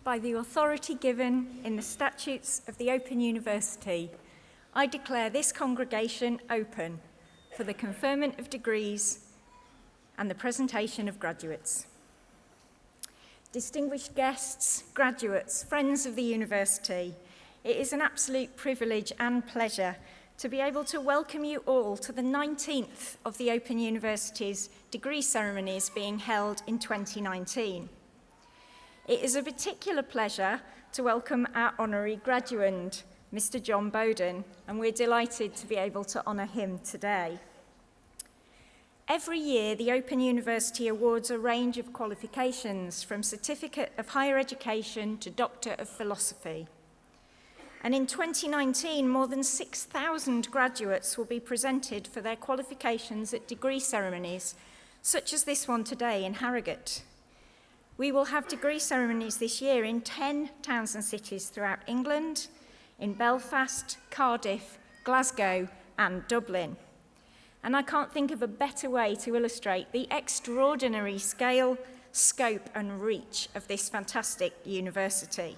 By the authority given in the statutes of the Open University, I declare this congregation open for the conferment of degrees and the presentation of graduates. Distinguished guests, graduates, friends of the university, it is an absolute privilege and pleasure to be able to welcome you all to the 19th of the Open University's degree ceremonies being held in 2019. It is a particular pleasure to welcome our honorary graduand, Mr. John Bowden, and we're delighted to be able to honour him today. Every year, the Open University awards a range of qualifications from Certificate of Higher Education to Doctor of Philosophy. And in 2019, more than 6,000 graduates will be presented for their qualifications at degree ceremonies, such as this one today in Harrogate. We will have degree ceremonies this year in 10 towns and cities throughout England, in Belfast, Cardiff, Glasgow, and Dublin. And I can't think of a better way to illustrate the extraordinary scale, scope, and reach of this fantastic university.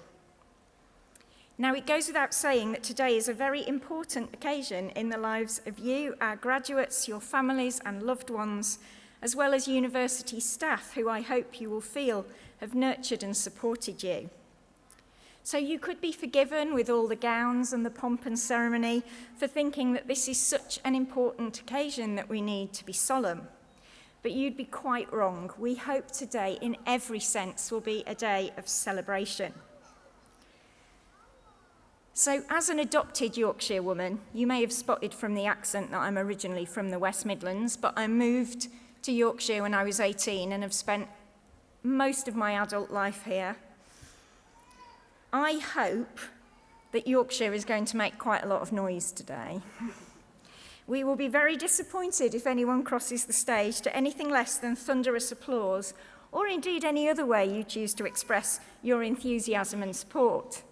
Now, it goes without saying that today is a very important occasion in the lives of you, our graduates, your families, and loved ones, as well as university staff who I hope you will feel have nurtured and supported you. So you could be forgiven with all the gowns and the pomp and ceremony for thinking that this is such an important occasion that we need to be solemn. But you'd be quite wrong. We hope today, in every sense, will be a day of celebration. So, as an adopted Yorkshire woman, you may have spotted from the accent that I'm originally from the West Midlands, but I moved to Yorkshire when I was 18 and have spent most of my adult life here. I hope that Yorkshire is going to make quite a lot of noise today. We will be very disappointed if anyone crosses the stage to anything less than thunderous applause, or indeed any other way you choose to express your enthusiasm and support.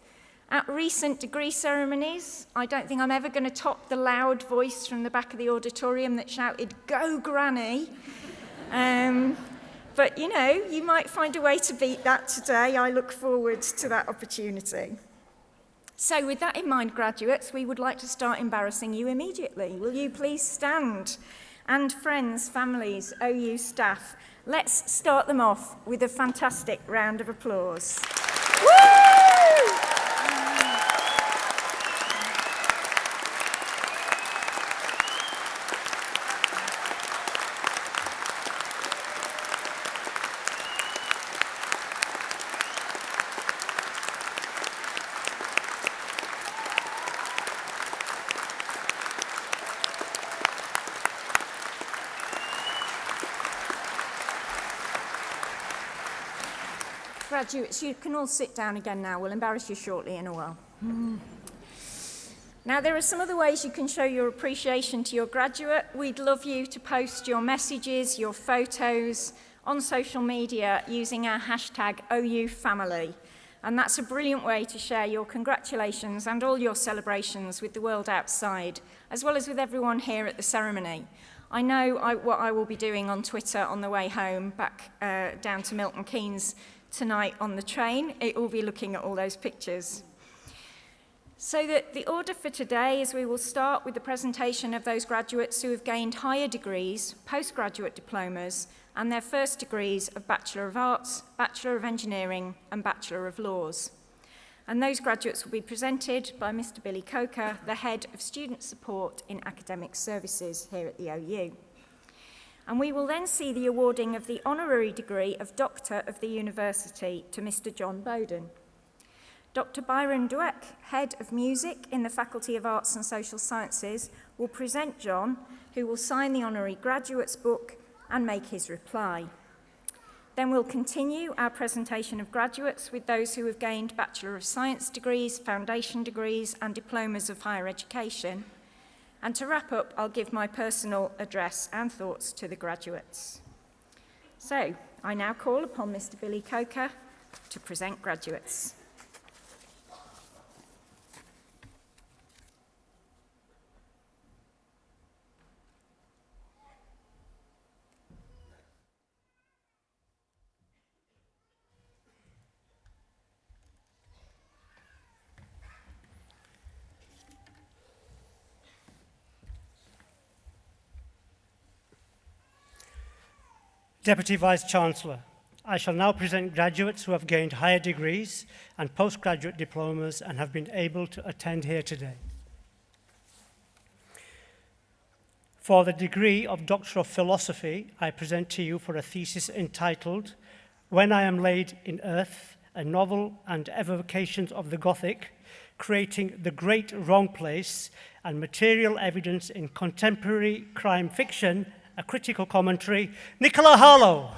At recent degree ceremonies, I don't think I'm ever going to top the loud voice from the back of the auditorium that shouted, "Go, Granny!" But, you know, you might find a way to beat that today. I look forward to that opportunity. So with that in mind, graduates, we would like to start embarrassing you immediately. Will you please stand? And friends, families, OU staff, let's start them off with a fantastic round of applause. Woo! Graduates, you can all sit down again now. We'll embarrass you shortly in a while. Now, there are some other ways you can show your appreciation to your graduate. We'd love you to post your messages, your photos on social media using our hashtag #OUFamily. And that's a brilliant way to share your congratulations and all your celebrations with the world outside, as well as with everyone here at the ceremony. I know what I will be doing on Twitter on the way home back down to Milton Keynes tonight on the train. It will be looking at all those pictures. So the order for today is we will start with the presentation of those graduates who have gained higher degrees, postgraduate diplomas, and their first degrees of Bachelor of Arts, Bachelor of Engineering, and Bachelor of Laws. And those graduates will be presented by Mr. Billy Coker, the Head of Student Support in Academic Services here at the OU. And we will then see the awarding of the honorary degree of Doctor of the University to Mr. John Bowden. Dr. Byron Dweck, Head of Music in the Faculty of Arts and Social Sciences, will present John, who will sign the honorary graduate's book and make his reply. Then we'll continue our presentation of graduates with those who have gained Bachelor of Science degrees, foundation degrees, and diplomas of higher education. And to wrap up, I'll give my personal address and thoughts to the graduates. So, I now call upon Mr. Billy Coker to present graduates. Deputy Vice-Chancellor, I shall now present graduates who have gained higher degrees and postgraduate diplomas and have been able to attend here today. For the degree of Doctor of Philosophy, I present to you for a thesis entitled When I Am Laid in Earth, a Novel and Evocations of the Gothic, Creating the Great Wrong Place and Material Evidence in Contemporary Crime Fiction, a critical commentary, Nicola Harlow.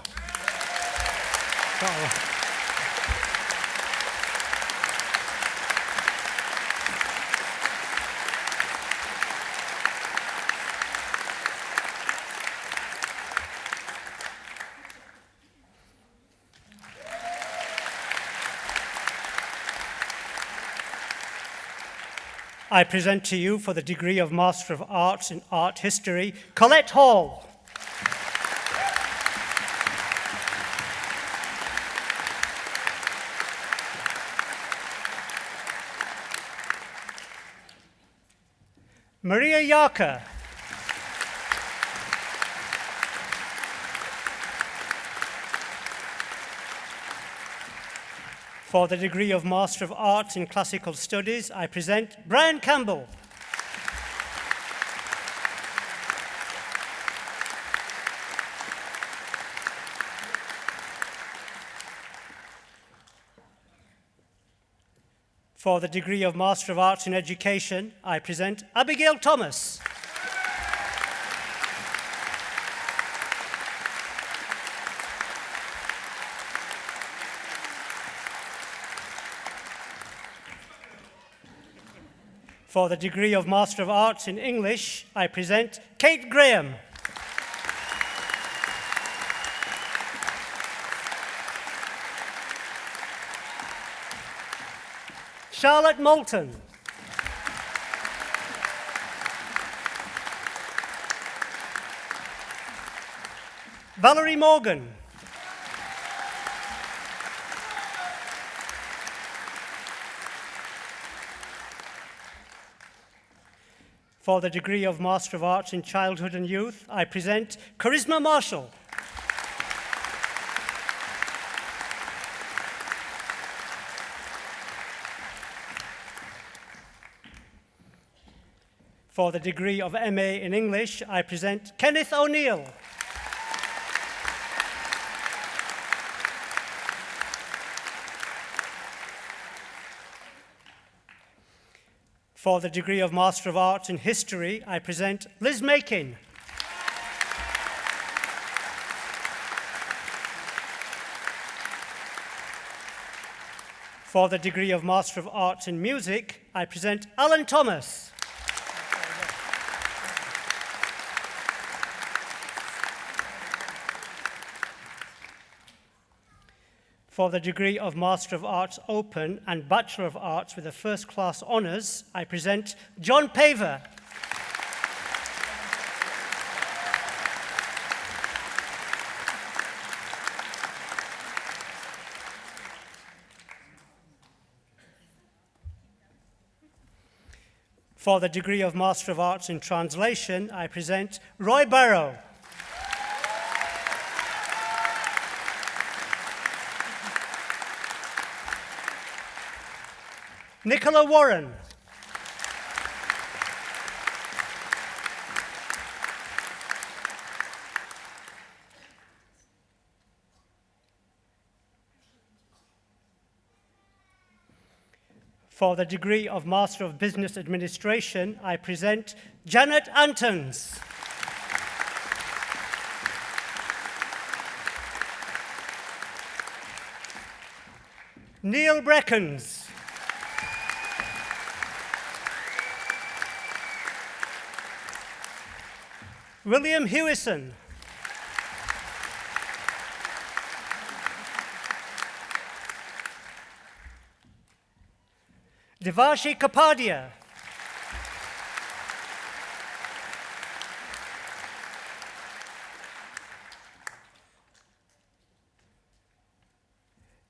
I present to you for the degree of Master of Arts in Art History, Colette Hall. Maria Yarker. For the degree of Master of Arts in Classical Studies, I present Brian Campbell. For the degree of Master of Arts in Education, I present Abigail Thomas. For the degree of Master of Arts in English, I present Kate Graham. Charlotte Moulton. Valerie Morgan. For the degree of Master of Arts in Childhood and Youth, I present Charisma Marshall. For the degree of MA in English, I present Kenneth O'Neill. For the degree of Master of Arts in History, I present Liz Makin. For the degree of Master of Arts in Music, I present Alan Thomas. For the degree of Master of Arts Open and Bachelor of Arts with a first-class honours, I present John Paver. For the degree of Master of Arts in Translation, I present Roy Barrow. Nicola Warren. For the degree of Master of Business Administration, I present Janet Antons. Neil Breckens. William Hewison. Devarshi Kapadia.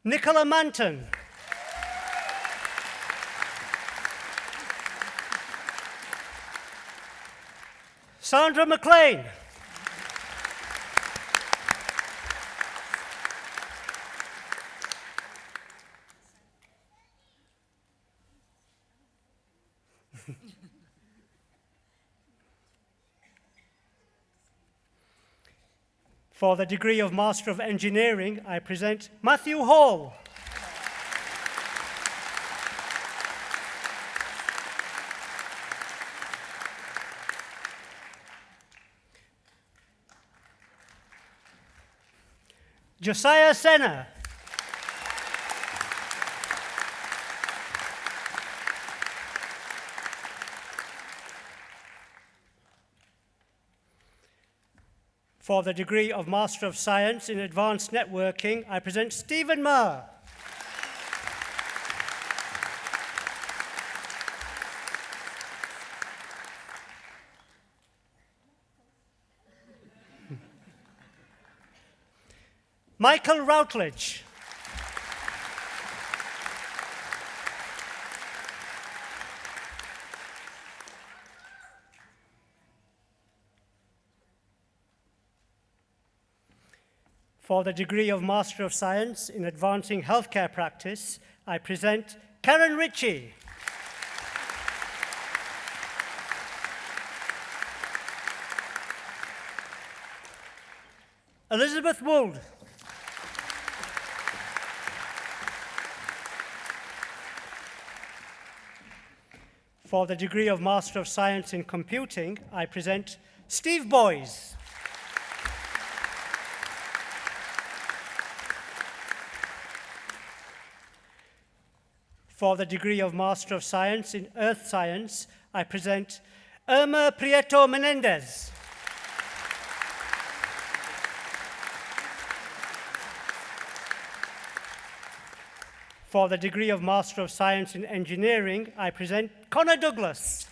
Nicola Manton. Sandra McLean. For the degree of Master of Engineering, I present Matthew Hall. Josiah Senna. For the degree of Master of Science in Advanced Networking, I present Stephen Marr. Michael Routledge. For the degree of Master of Science in Advancing Healthcare Practice, I present Karen Ritchie. Elizabeth Wold. For the degree of Master of Science in Computing, I present Steve Boys. For the degree of Master of Science in Earth Science, I present Irma Prieto Menendez. For the degree of Master of Science in Engineering, I present Connor Douglas.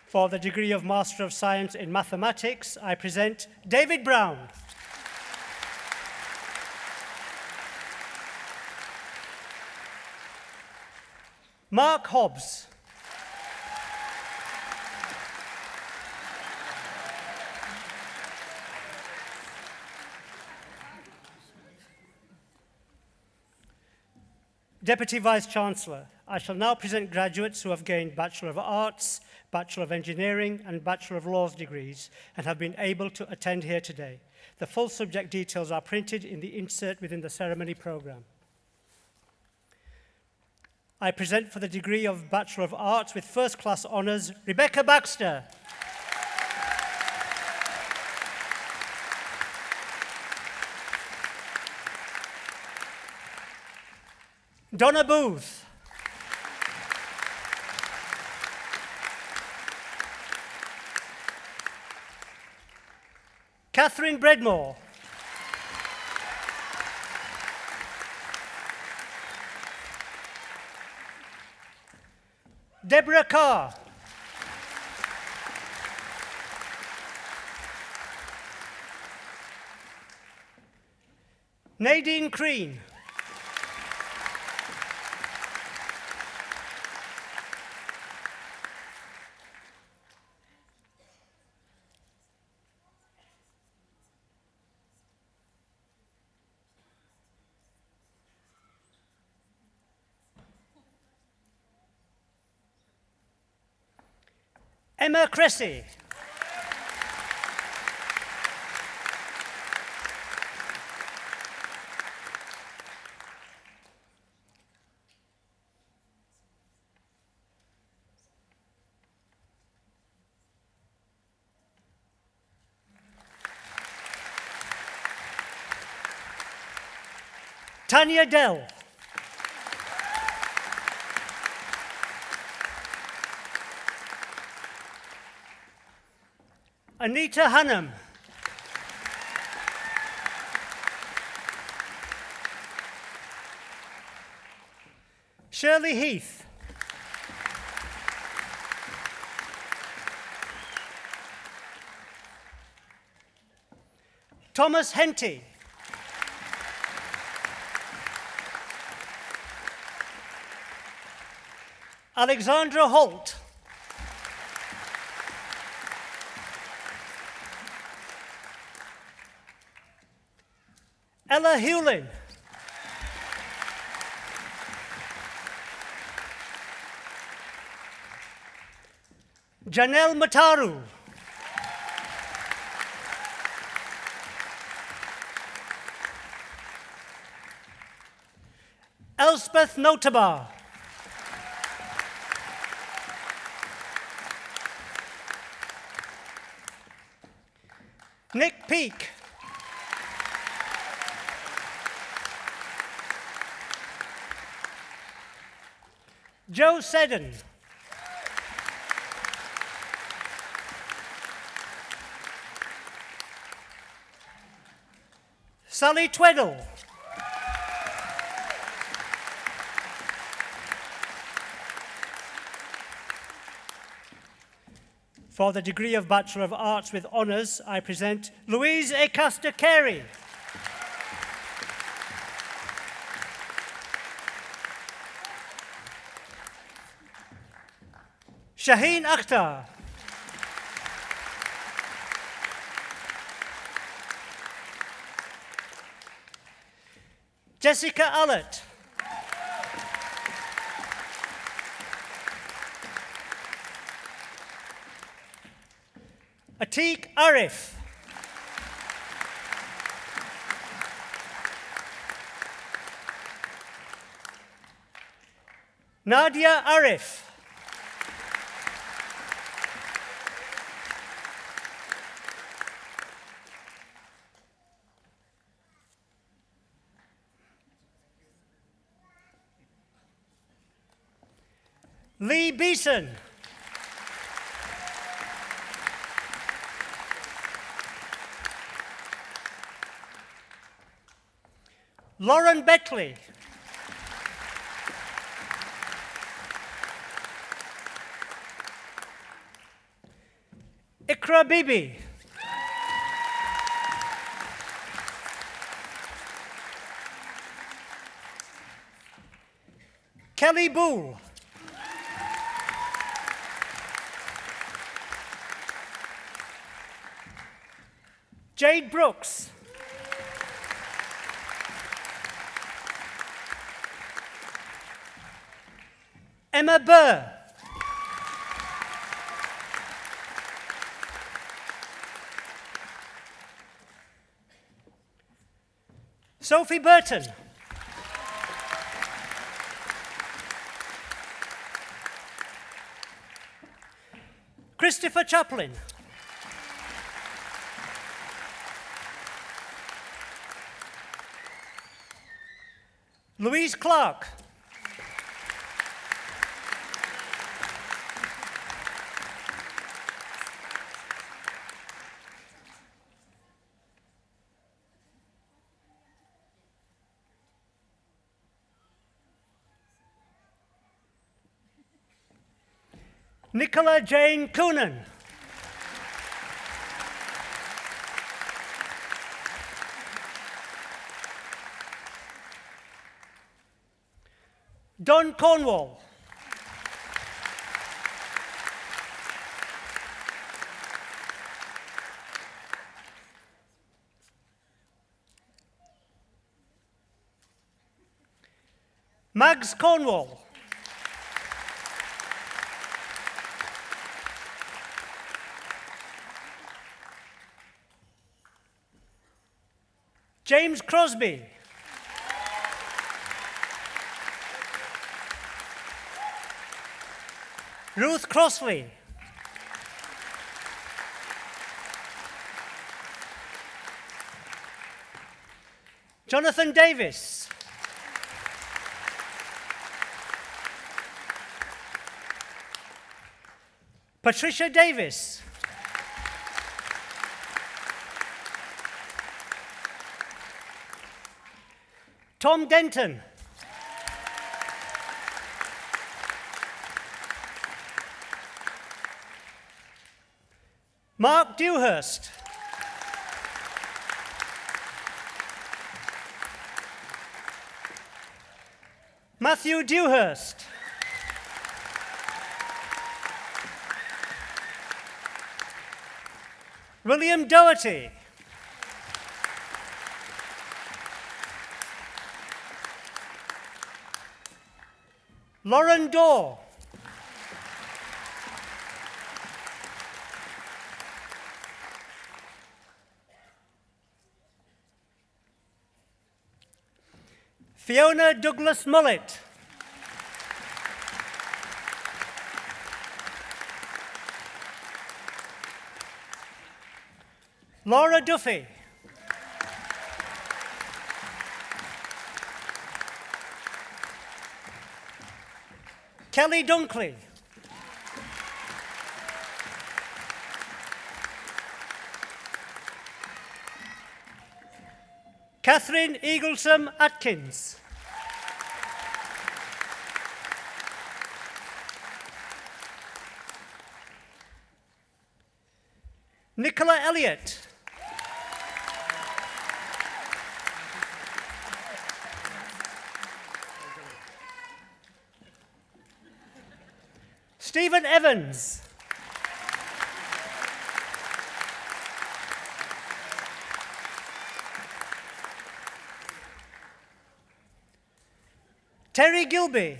For the degree of Master of Science in Mathematics, I present David Brown. Mark Hobbs. Deputy Vice-Chancellor, I shall now present graduates who have gained Bachelor of Arts, Bachelor of Engineering and Bachelor of Laws degrees and have been able to attend here today. The full subject details are printed in the insert within the ceremony programme. I present for the degree of Bachelor of Arts with first-class honours, Rebecca Baxter. Donna Booth. Catherine Bredmore. Deborah Carr. Nadine Crean. Emma Cressy. Tanya Dell. Anita Hannam. Shirley Heath. Thomas Henty. Alexandra Holt. Ella Hewlin. Janelle Mataru. Elspeth Notabar. Nick Peake. Joe Seddon. Sally Tweddle. For the degree of Bachelor of Arts with Honours, I present Louise Acaster Carey. Shaheen Akhtar. Jessica Allett. Atiq Arif. Nadia Arif. Lee Beeson. Lauren Beckley. Ikra Bibi. Kelly Boole. Jade Brooks. Emma Burr. Sophie Burton. Christopher Chaplin. Louise Clark. Nicola Jane Coonan. Don Cornwall. Mags Cornwall. James Crosby. Ruth Crossley. Jonathan Davis. Patricia Davis. Tom Denton. Mark Dewhurst. Matthew Dewhurst. William Doherty. Lauren Dorr. Fiona Douglas Mullett. Laura Duffy. Kelly Dunkley. Catherine Eaglesham Atkins. Nicola Elliott. Stephen Evans. Terry Gilby.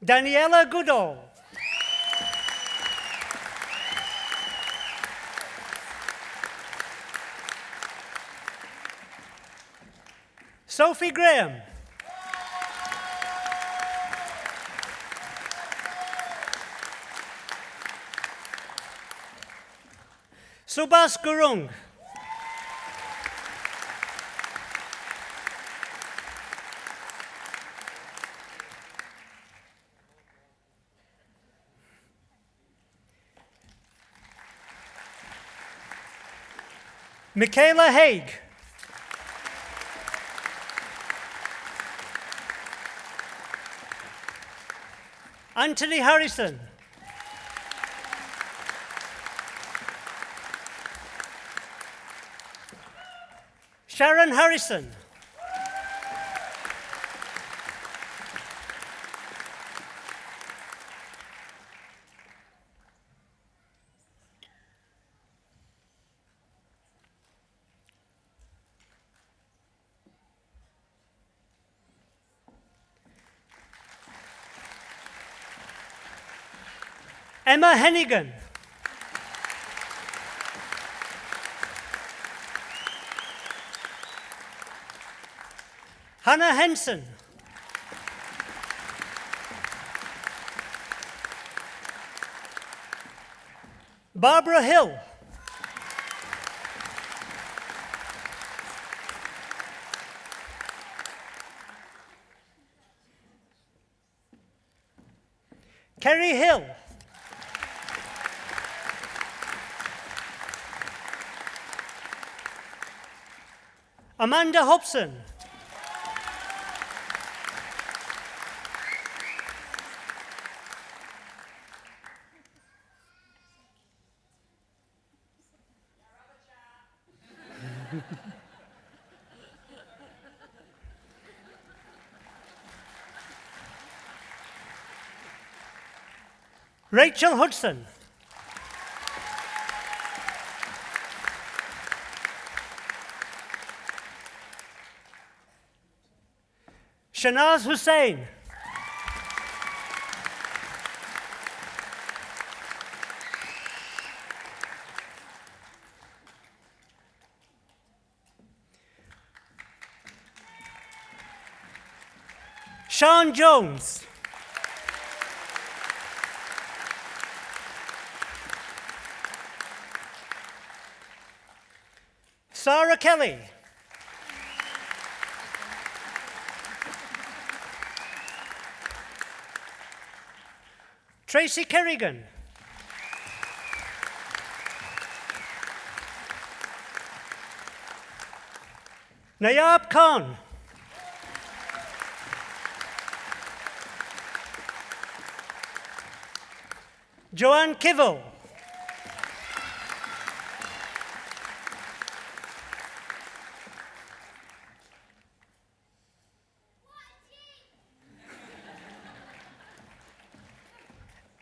Daniela Goodall. Sophie Graham. Subhas Gurung. Michaela Haig. Anthony Harrison. Sharon Harrison. Emma Hennigan. Hannah Henson. Barbara Hill. Kerry Hill. Amanda Hobson. Rachel Hudson. Shanaz Hussain. Sean Jones. Sarah Kelly. Tracy Kerrigan. Nayab Khan. Joanne Kivel.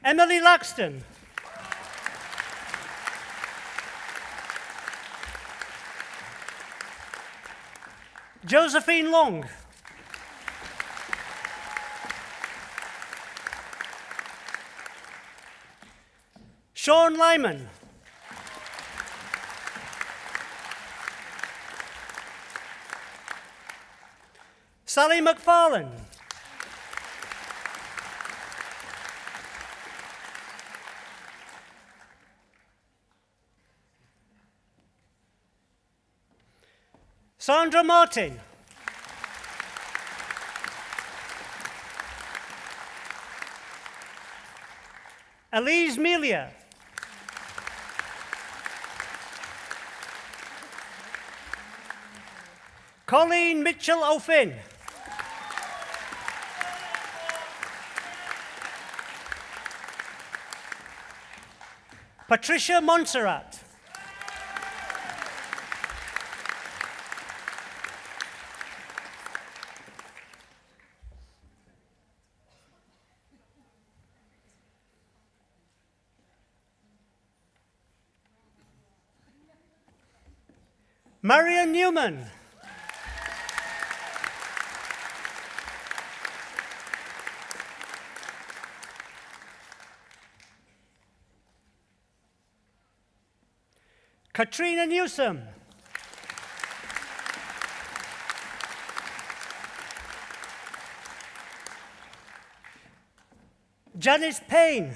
Emily Laxton. Josephine Long. Sean Lyman. Sally McFarlane. Sandra Martin. Elise Melia. Colleen Mitchell O'Finn. Patricia Montserrat. Marion Newman. Katrina Newsom. Janice Payne.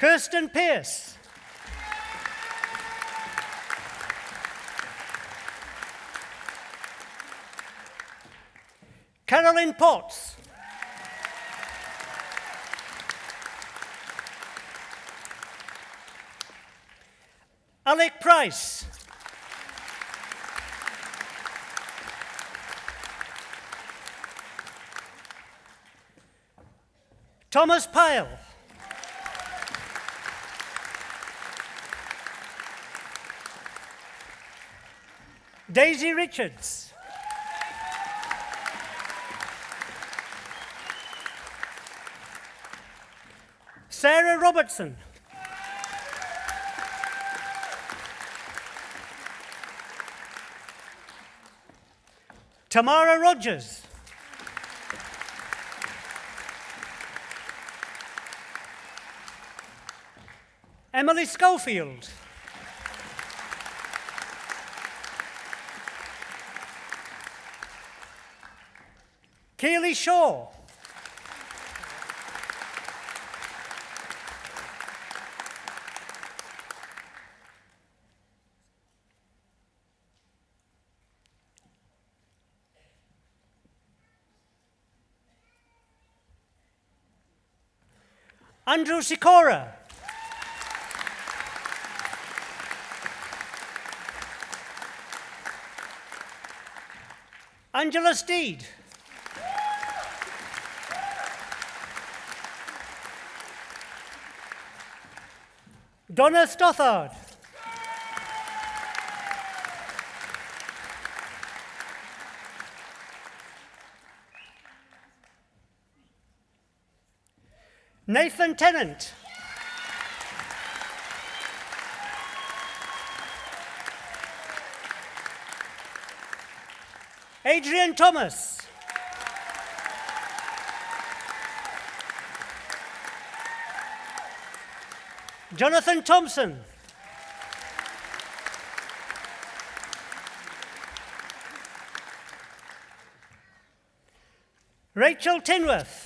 Kirsten Pierce. Carolyn Potts. Alec Price. Thomas Pyle. Daisy Richards. Sarah Robertson. Tamara Rogers. Emily Schofield. Keely Shaw. Andrew Sikora. Angela Steed. Donna Stothard. Nathan Tennant. Adrian Thomas. Jonathan Thompson. Rachel Tinworth.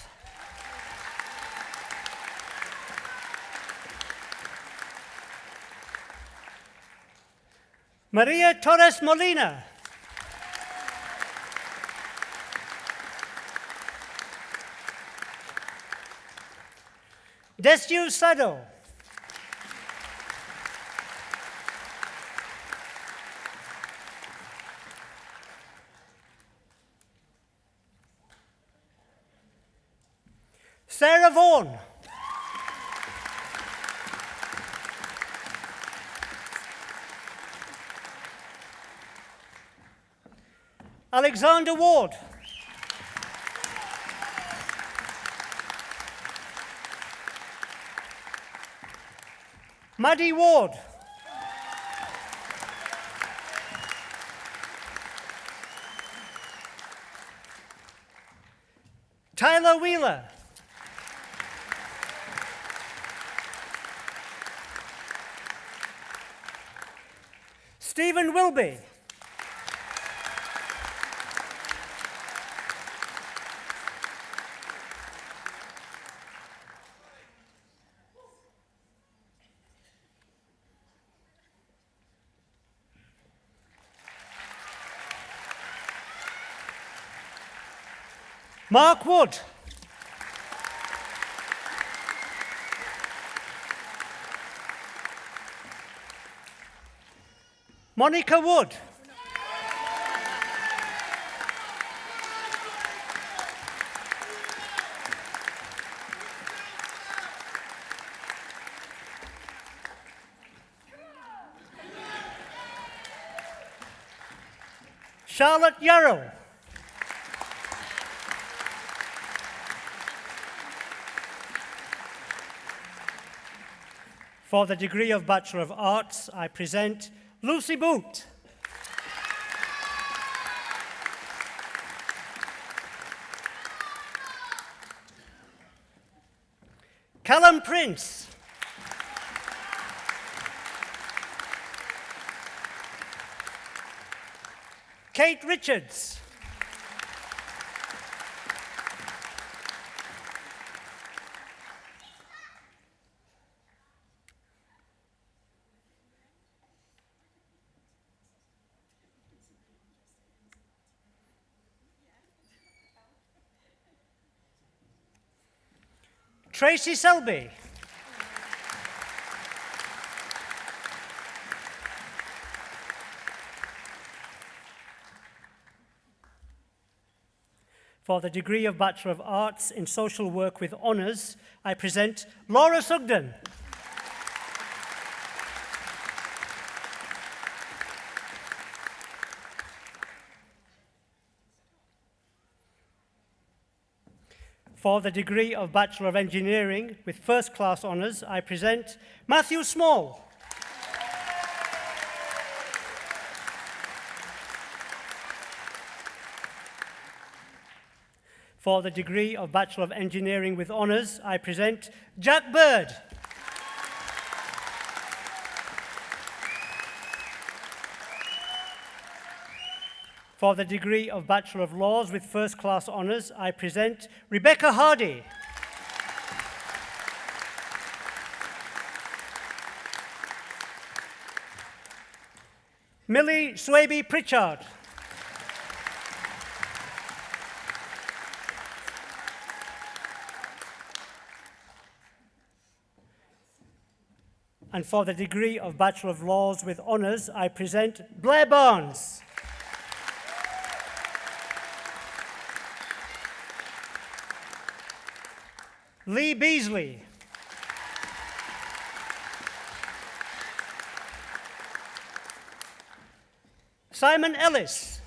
Maria Torres Molina. Desju Sado. Sarah Vaughan. Alexander Ward. Maddie Ward. Tyler Wheeler. Stephen Wilby. Mark Wood. Monica Wood. Charlotte Yarrow. For the degree of Bachelor of Arts, I present Lucy Boot. Callum Prince. Kate Richards. Tracy Selby. For the degree of Bachelor of Arts in Social Work with Honours, I present Laura Sugden. For the degree of Bachelor of Engineering with First Class Honours, I present Matthew Small. For the degree of Bachelor of Engineering with Honours, I present Jack Bird. For the degree of Bachelor of Laws with First Class Honours, I present Rebecca Hardy. Millie Swaby Pritchard. And for the degree of Bachelor of Laws with honours, I present Blair Barnes. Lee Beasley. Simon Ellis.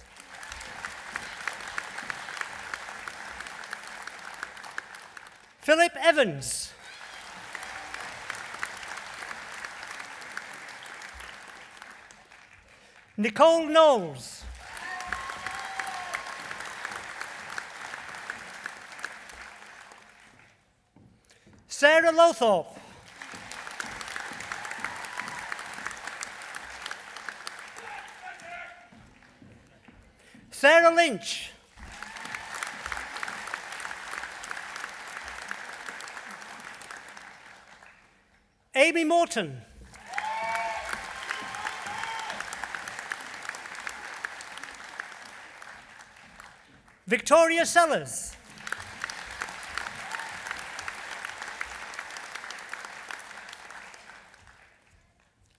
Philip Evans. Nicole Knowles. Sarah Lothorpe. Sarah Lynch. Amy Morton. Victoria Sellers.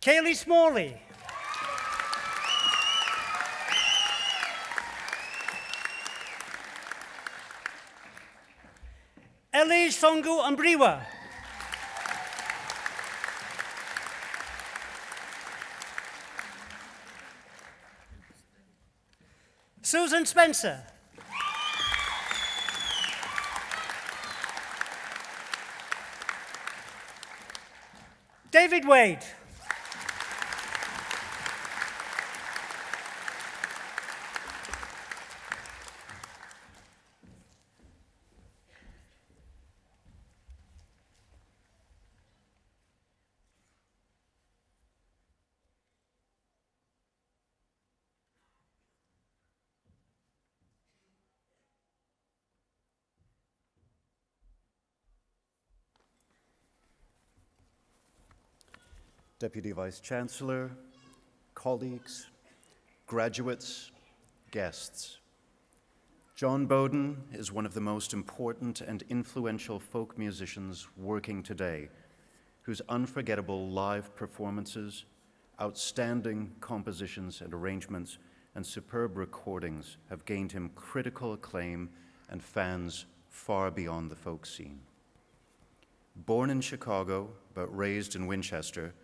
Kaylee Smalley. Ellie Songu Ambriwa. Susan Spencer. David Wade. Deputy Vice-Chancellor, colleagues, graduates, guests. John Bowden is one of the most important and influential folk musicians working today, whose unforgettable live performances, outstanding compositions and arrangements, and superb recordings have gained him critical acclaim and fans far beyond the folk scene. Born in Chicago, but raised in Winchester,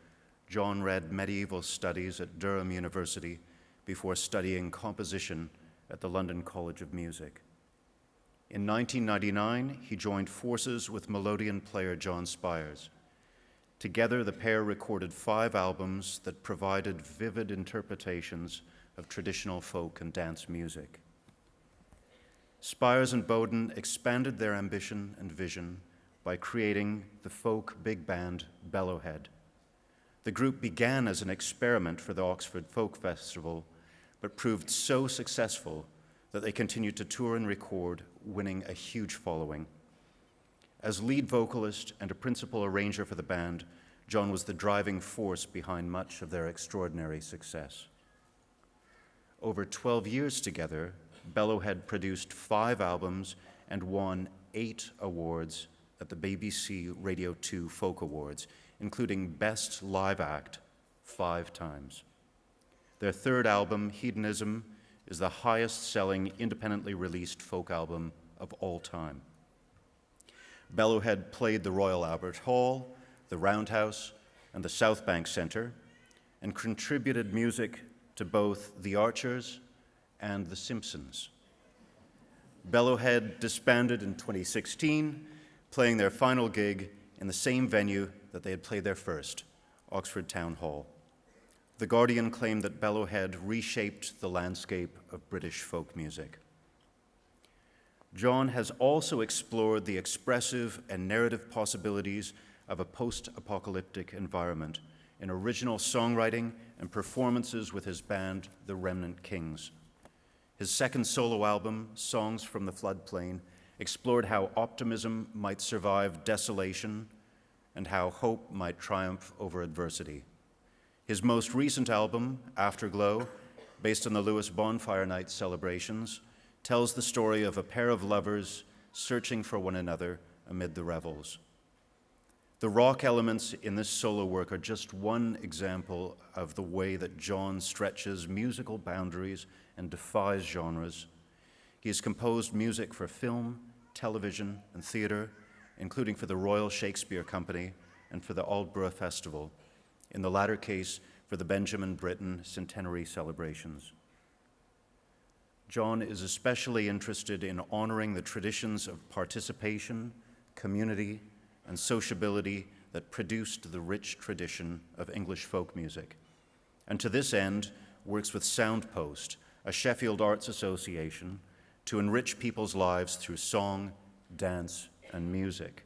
John read medieval studies at Durham University before studying composition at the London College of Music. In 1999, he joined forces with melodeon player John Spires. Together, the pair recorded 5 albums that provided vivid interpretations of traditional folk and dance music. Spires and Bowden expanded their ambition and vision by creating the folk big band Bellowhead. The group began as an experiment for the Oxford Folk Festival, but proved so successful that they continued to tour and record, winning a huge following. As lead vocalist and a principal arranger for the band, John was the driving force behind much of their extraordinary success. Over 12 years together, Bellowhead produced 5 albums and won 8 awards at the BBC Radio 2 Folk Awards, including Best Live Act 5 times. Their 3rd album, Hedonism, is the highest-selling independently released folk album of all time. Bellowhead played the Royal Albert Hall, the Roundhouse, and the South Bank Centre, and contributed music to both The Archers and The Simpsons. Bellowhead disbanded in 2016, playing their final gig in the same venue that they had played their first, Oxford Town Hall. The Guardian claimed that Bellowhead reshaped the landscape of British folk music. John has also explored the expressive and narrative possibilities of a post-apocalyptic environment in original songwriting and performances with his band, the Remnant Kings. His 2nd solo album, Songs from the Floodplain, explored how optimism might survive desolation and how hope might triumph over adversity. His most recent album, Afterglow, based on the Lewis Bonfire Night celebrations, tells the story of a pair of lovers searching for one another amid the revels. The rock elements in this solo work are just one example of the way that John stretches musical boundaries and defies genres. He has composed music for film, television, and theatre, including for the Royal Shakespeare Company and for the Aldborough Festival, in the latter case for the Benjamin Britten Centenary celebrations. John is especially interested in honoring the traditions of participation, community, and sociability that produced the rich tradition of English folk music, and to this end works with Soundpost, a Sheffield Arts Association, to enrich people's lives through song, dance, and music.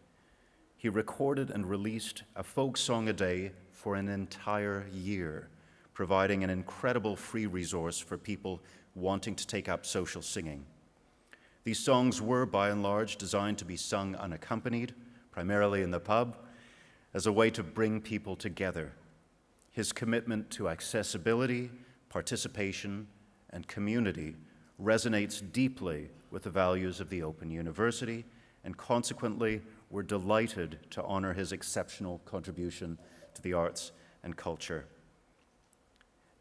He recorded and released a folk song a day for an entire year, providing an incredible free resource for people wanting to take up social singing. These songs were, by and large, designed to be sung unaccompanied, primarily in the pub, as a way to bring people together. His commitment to accessibility, participation, and community resonates deeply with the values of the Open University, and consequently, we're delighted to honor his exceptional contribution to the arts and culture.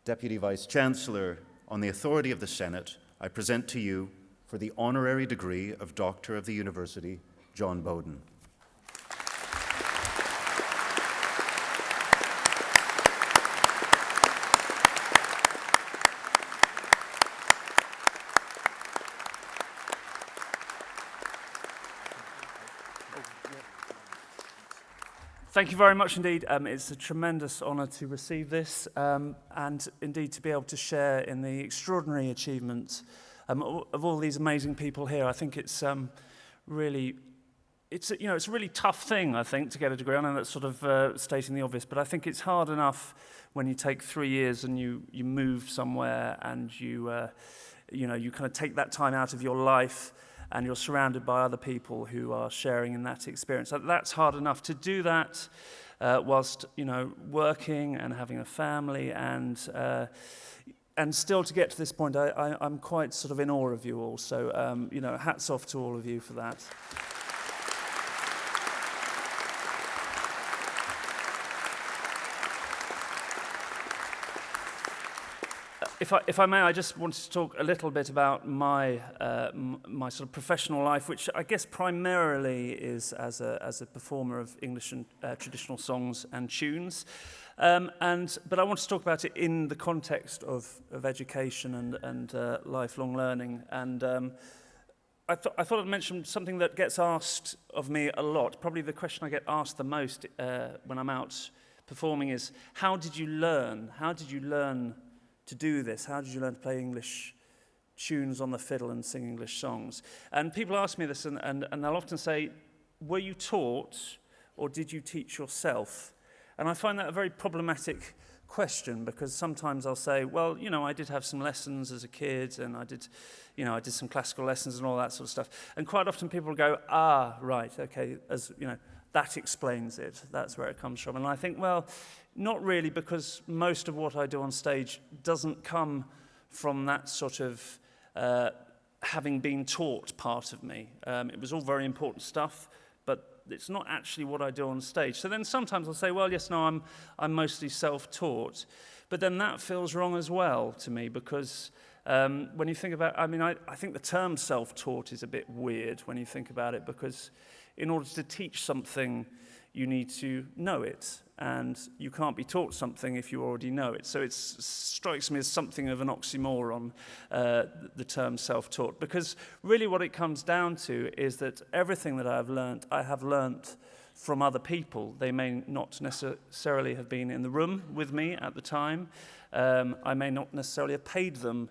Deputy Vice-Chancellor, on the authority of the Senate, I present to you, for the honorary degree of Doctor of the University, John Bowden. Thank you very much indeed. It's a tremendous honour to receive this and indeed to be able to share in the extraordinary achievements of all these amazing people here. I think it's really, it's a really tough thing, I think, to get a degree. I know that's sort of stating the obvious, but I think it's hard enough when you take 3 years and you move somewhere and you kind of take that time out of your life and you're surrounded by other people who are sharing in that experience. That's hard enough. To do that whilst working and having a family and still to get to this point, I'm quite sort of in awe of you all. So hats off to all of you for that. If I may, I just wanted to talk a little bit about my sort of professional life, which I guess primarily is as a performer of English and traditional songs and tunes, but I want to talk about it in the context of education and lifelong learning. And I thought I'd mention something that gets asked of me a lot. Probably the question I get asked the most when I'm out performing is, how did you learn? How did you learn to do this? How did you learn to play English tunes on the fiddle and sing English songs? And people ask me this, and they'll often say, were you taught or did you teach yourself? And I find that a very problematic question, because sometimes I'll say, well, I did have some lessons as a kid, and I did some classical lessons and all that sort of stuff. And quite often people go, right, okay, that explains it. That's where it comes from. And I think, well, not really, because most of what I do on stage doesn't come from that sort of having been taught part of me. It was all very important stuff, but it's not actually what I do on stage. So then sometimes I'll say, well, yes, no, I'm mostly self-taught. But then that feels wrong as well to me, because when you think about, I think the term self-taught is a bit weird when you think about it, because in order to teach something, you need to know it, and you can't be taught something if you already know it. So it strikes me as something of an oxymoron, the term self-taught, because really what it comes down to is that everything that I have learnt from other people. They may not necessarily have been in the room with me at the time. I may not necessarily have paid them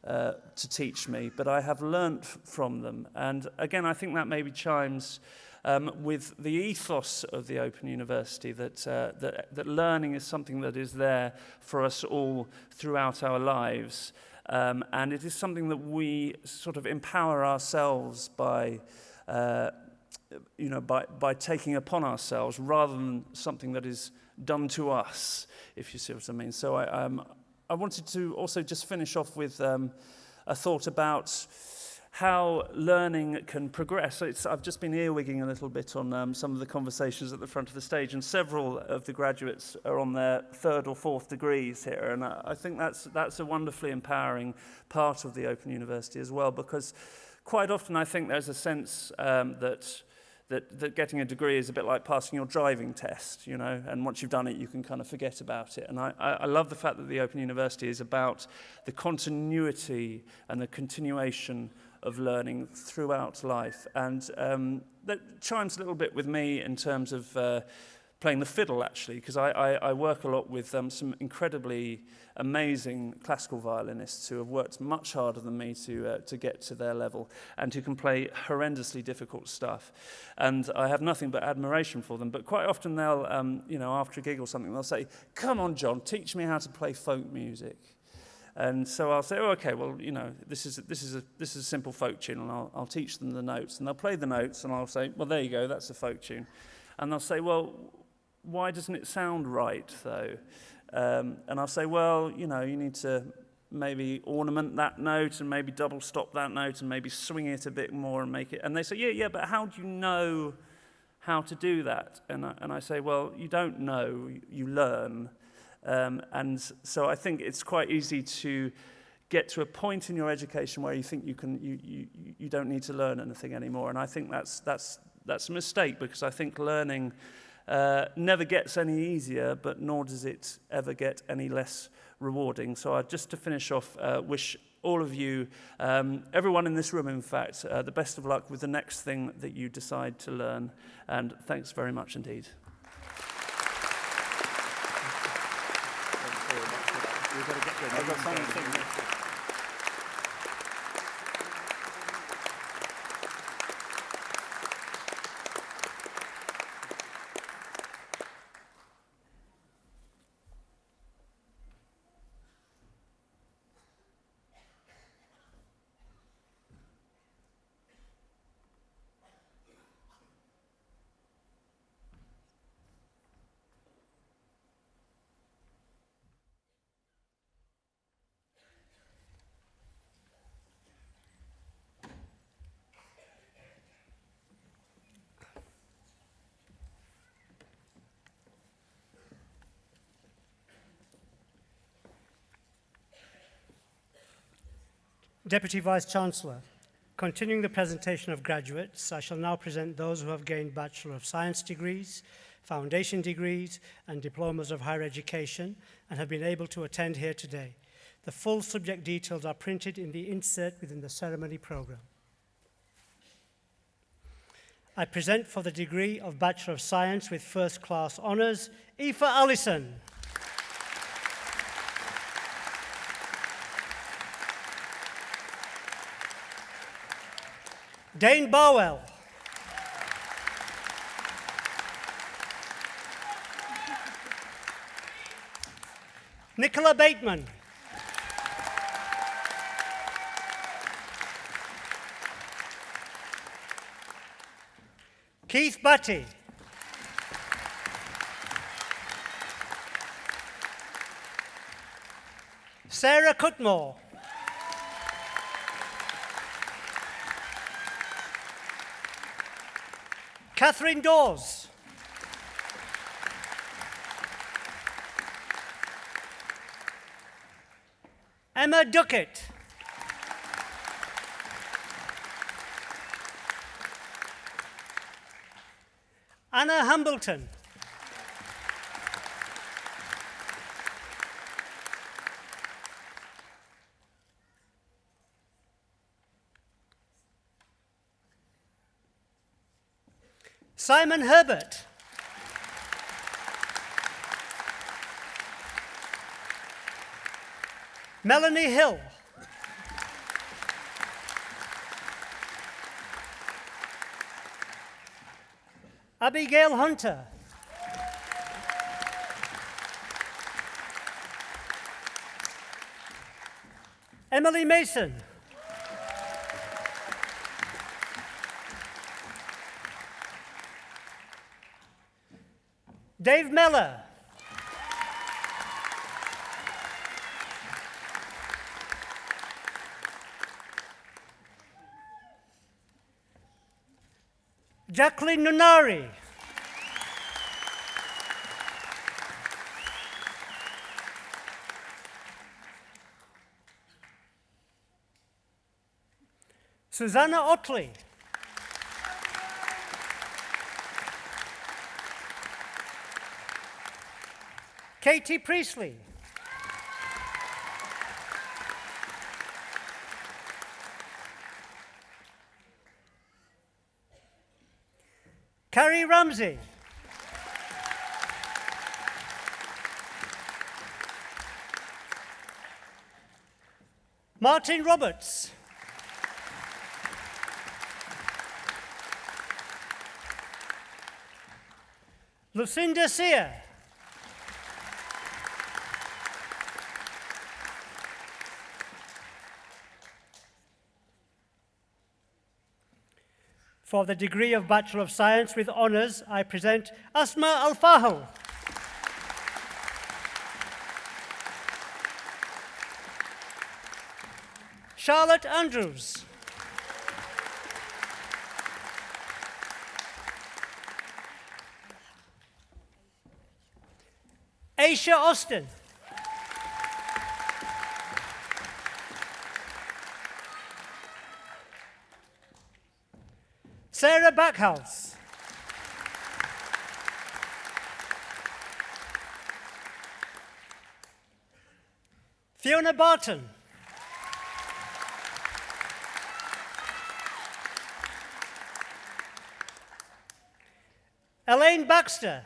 to teach me, but I have learnt from them. And again, I think that maybe chimes with the ethos of the Open University, that learning is something that is there for us all throughout our lives. And it is something that we sort of empower ourselves by taking upon ourselves, rather than something that is done to us, if you see what I mean. So I wanted to also just finish off with a thought about how learning can progress. So I've just been earwigging a little bit on some of the conversations at the front of the stage, and several of the graduates are on their 3rd or 4th degrees here, and I think that's a wonderfully empowering part of the Open University as well, because quite often I think there's a sense that getting a degree is a bit like passing your driving test, you know, and once you've done it, you can kind of forget about it. And I love the fact that the Open University is about the continuity and the continuation of learning throughout life. And that chimes a little bit with me in terms of playing the fiddle, actually, because I work a lot with some incredibly amazing classical violinists who have worked much harder than me to get to their level and who can play horrendously difficult stuff. And I have nothing but admiration for them. But quite often they'll, you know, after a gig or something, they'll say, "Come on, John, teach me how to play folk music." And so I'll say, "Oh, okay, well, you know, this is a simple folk tune," and I'll teach them the notes, and they'll play the notes, and I'll say, "Well, there you go, that's a folk tune," and they'll say, "Well, why doesn't it sound right, though?" And I'll say, "Well, you know, you need to maybe ornament that note and maybe double stop that note and maybe swing it a bit more and make it." And they say, yeah, but how do you know how to do that? And I say, "Well, you don't know, you learn." And so I think it's quite easy to get to a point in your education where you think you don't need to learn anything anymore. And I think that's a mistake, because I think learning never gets any easier, but nor does it ever get any less rewarding. So just to finish off, wish all of you, everyone in this room, in fact, the best of luck with the next thing that you decide to learn. And thanks very much indeed. I've got something. Deputy Vice-Chancellor, continuing the presentation of graduates, I shall now present those who have gained Bachelor of Science degrees, foundation degrees, and diplomas of higher education and have been able to attend here today. The full subject details are printed in the insert within the ceremony programme. I present for the degree of Bachelor of Science with First Class Honours, Aoife Allison. Dane Barwell. Nicola Bateman. Keith Batty. Sarah Cutmore. Catherine Dawes. Emma Duckett. Anna Hambleton. Simon Herbert. Melanie Hill. Abigail Hunter. Emily Mason. Dave Meller. Jacqueline Nunari. Susanna Otley. Katie Priestley. Carrie Ramsey. Martin Roberts. Lucinda Sear. For the degree of Bachelor of Science with Honours, I present Asma Al-Fahel. Charlotte Andrews. Aisha Austin. Sarah Backhouse. Fiona Barton. Elaine Baxter.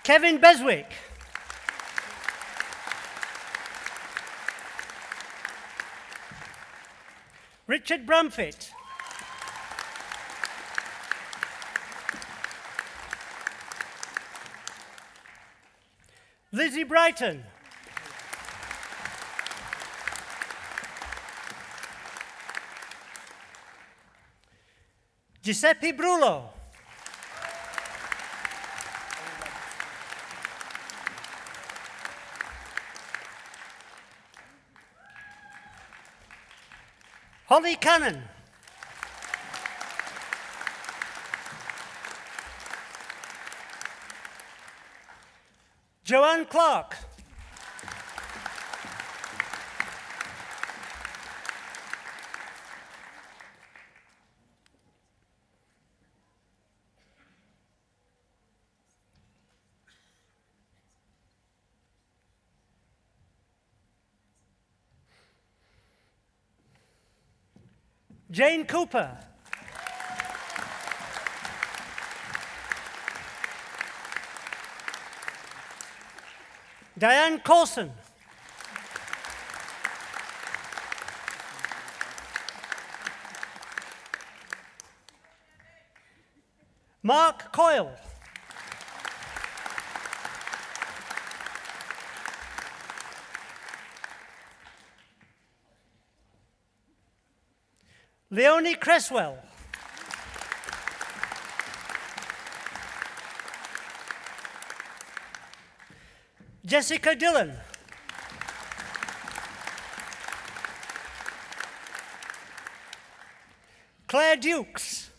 Kevin Beswick. Richard Bramfitt. Lizzie Brighton. Giuseppe Brullo. Holly Cannon. Joanne Clark. Jane Cooper. Diane Coulson. Mark Coyle. Leonie Cresswell. Jessica Dillon. Claire Dukes.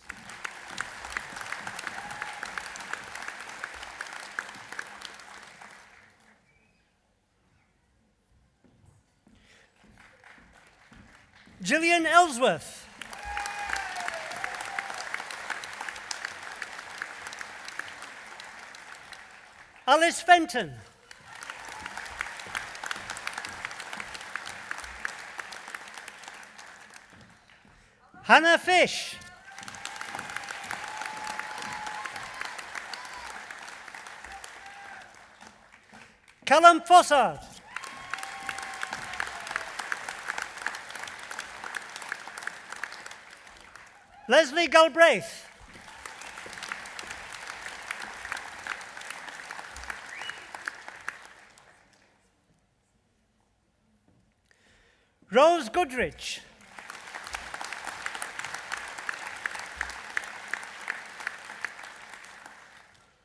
Gillian Ellsworth. Alice Fenton. Hannah Fish. Callum Fossard. Leslie Galbraith. Rose Goodrich.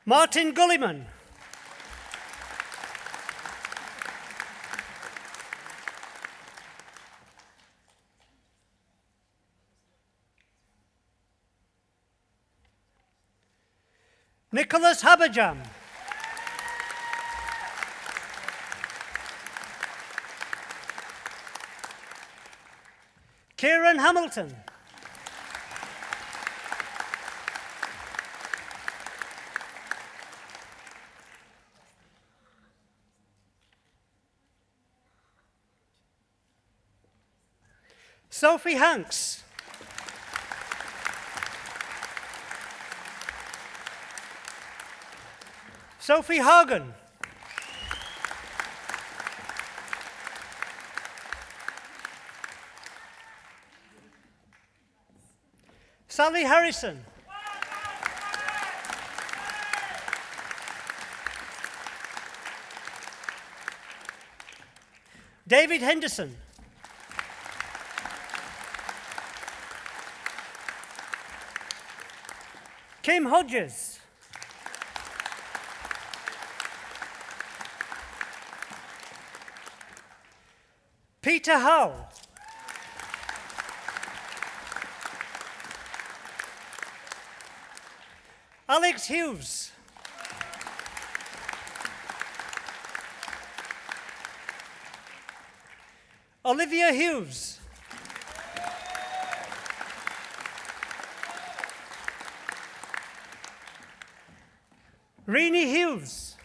Martin Gulliman. Nicholas Haberjam. Kieran Hamilton. Sophie Hanks. Sophie Hagen. Sally Harrison. David Henderson. Kim Hodges. Peter Howe. Alex Hughes. Olivia Hughes. Renee Hughes.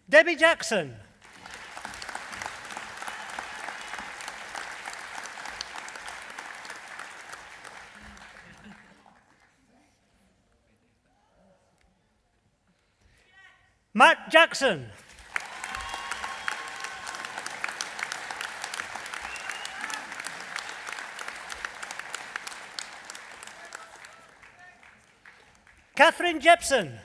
Debbie Jackson. Matt Jackson. Catherine Jepson.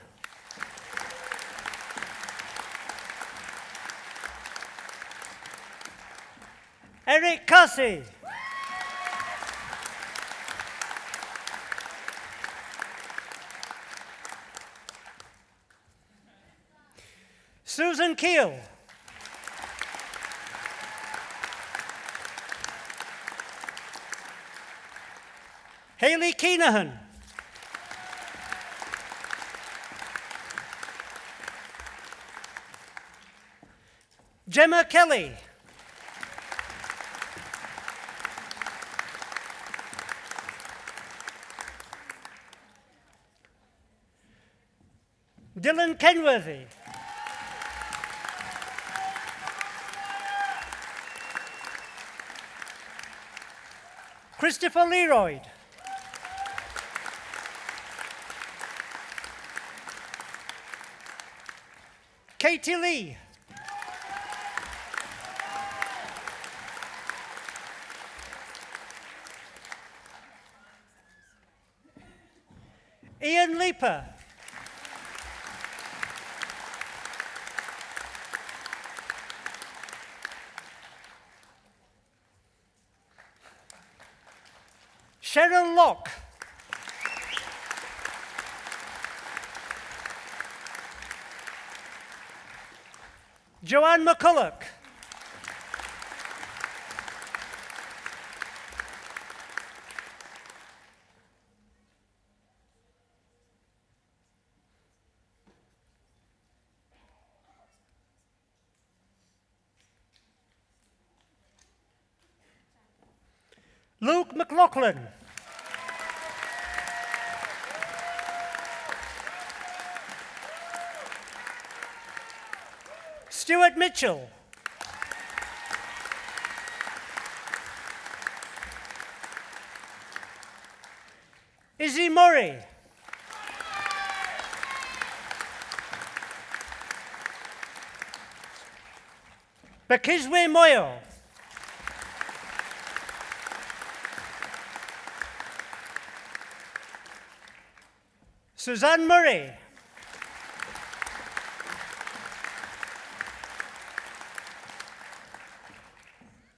Eric Cassie. Susan Keel. Hayley Keenahan. Gemma Kelly. Dylan Kenworthy. Christopher Leroyd. Katie Lee. Ian Leeper. Cheryl Locke. Joanne McCulloch. Luke McLaughlin. Stuart Mitchell. Izzy Murray. Bakizwe Moyo. Suzanne Murray.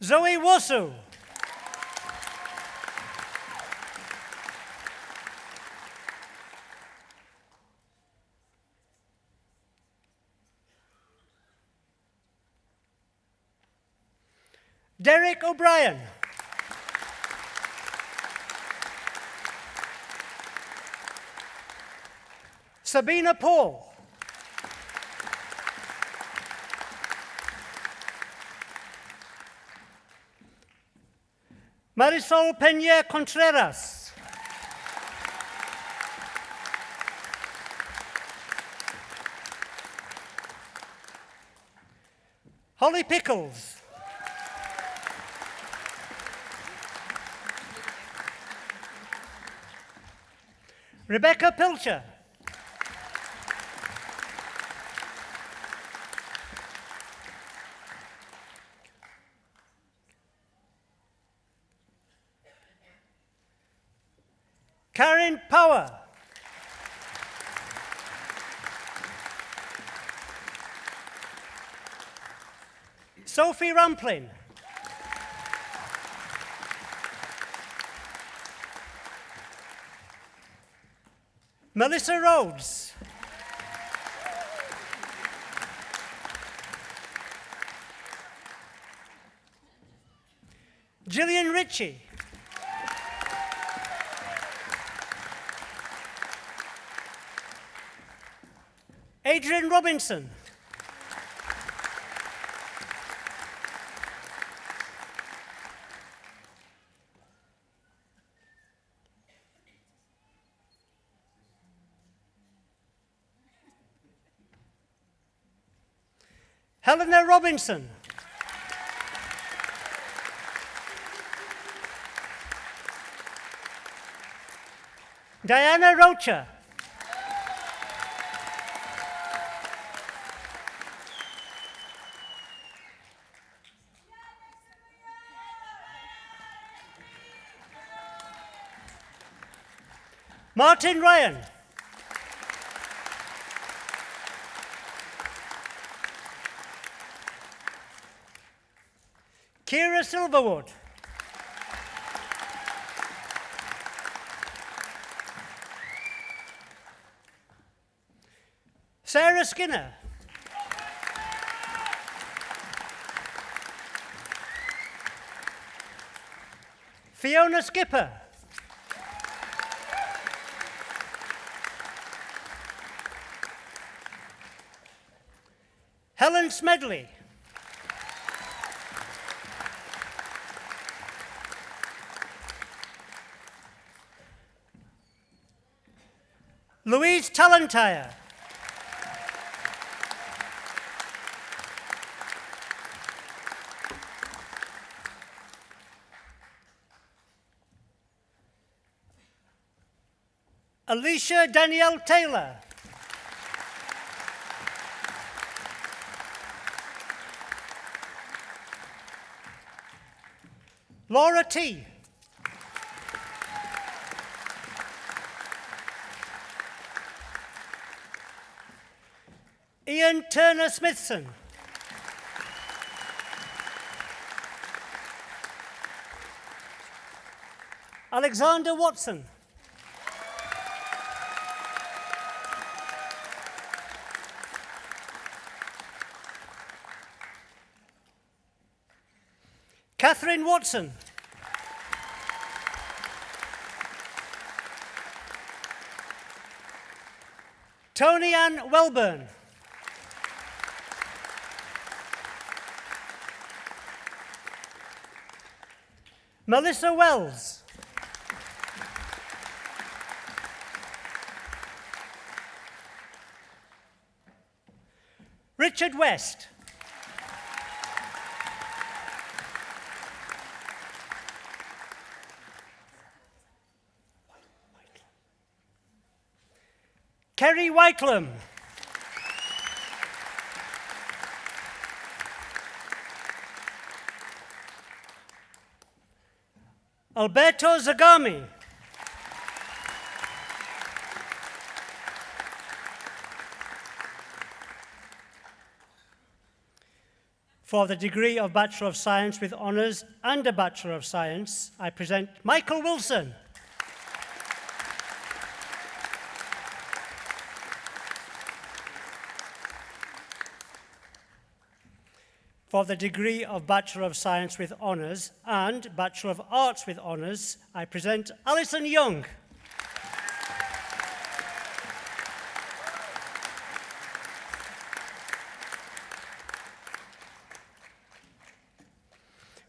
Zoe Wosu. Derek O'Brien. Sabina Paul. Marisol Peña Contreras. Holly Pickles. Rebecca Pilcher. Karen Power. Sophie Ramplin. Melissa Rhodes. Gillian Ritchie. Adrian Robinson. Helena Robinson. Diana Rocha. Martin Ryan. Kira Silverwood. Sarah Skinner. Fiona Skipper. Helen Smedley. Louise Talentire. Alicia Danielle Taylor. Laura T. Ian Turner Smithson. Alexander Watson. Catherine Watson. Tony Ann Welburn. Melissa Wells. Richard West. Kerry Whitelum. Alberto Zagami. For the degree of Bachelor of Science with Honours and a Bachelor of Science, I present Michael Wilson. For the degree of Bachelor of Science with Honours and Bachelor of Arts with Honours, I present Alison Young.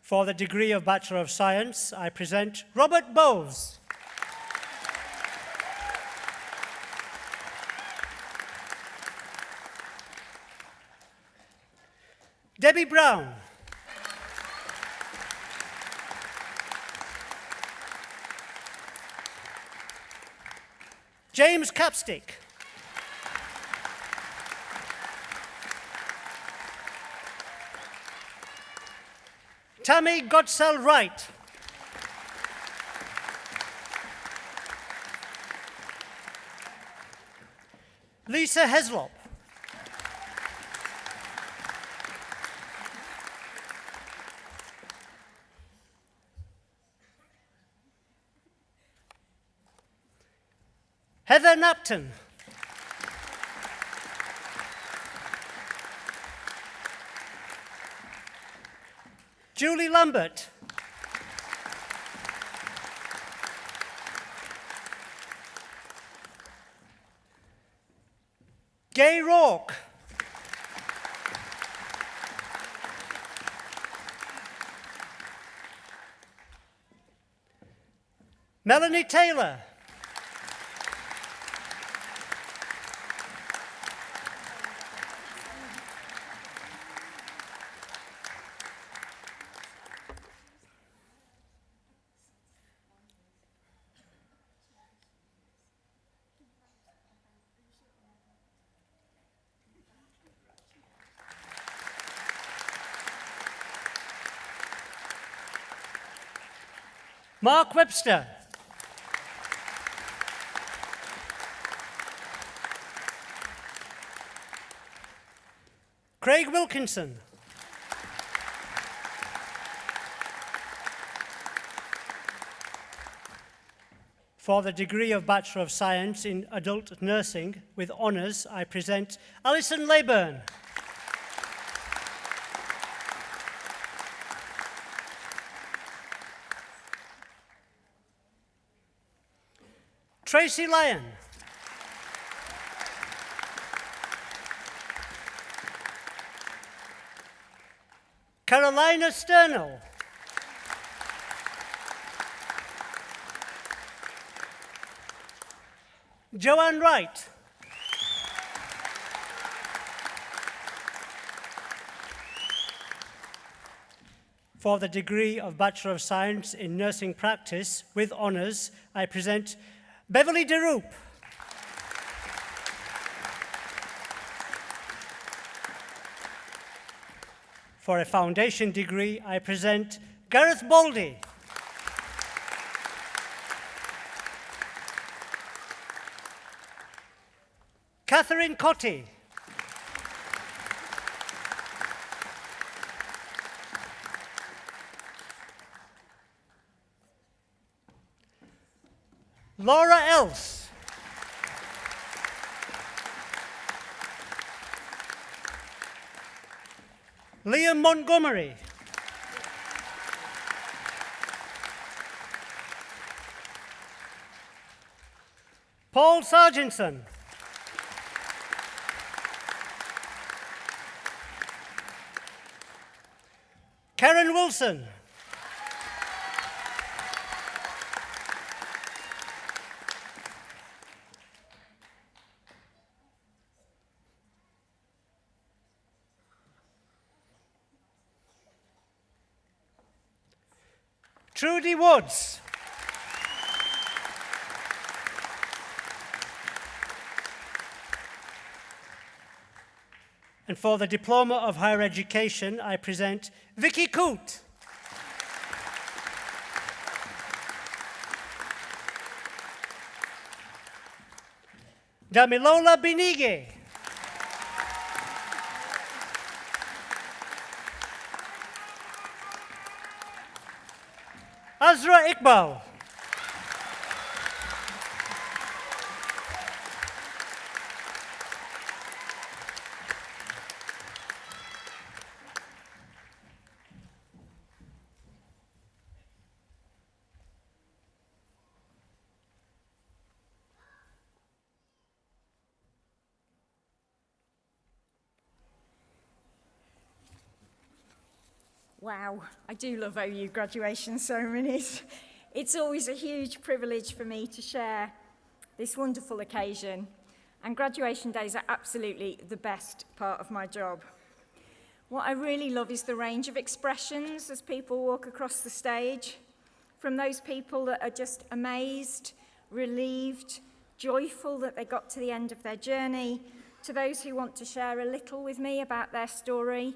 For the degree of Bachelor of Science, I present Robert Bowes. Debbie Brown. James Capstick. Tammy Godsell Wright. Lisa Heslop. Heather Napton. Julie Lambert. Gay Rourke. Melanie Taylor. Mark Webster. Craig Wilkinson. For the degree of Bachelor of Science in Adult Nursing with Honours, I present Alison Leyburn. Tracy Lyon. Carolina Sternal. Joanne Wright. For the degree of Bachelor of Science in Nursing Practice with Honours, I present Beverly DeRoop. For a foundation degree, I present Gareth Baldy. Catherine Cotty. Laura Else. Liam Montgomery. Paul Sargentson. Karen Wilson. Trudy Woods. And for the Diploma of Higher Education, I present Vicky Coote. Damilola Binige. Azra Iqbal. Wow, I do love OU graduation ceremonies. It's always a huge privilege for me to share this wonderful occasion, and graduation days are absolutely the best part of my job. What I really love is the range of expressions as people walk across the stage, from those people that are just amazed, relieved, joyful that they got to the end of their journey, to those who want to share a little with me about their story.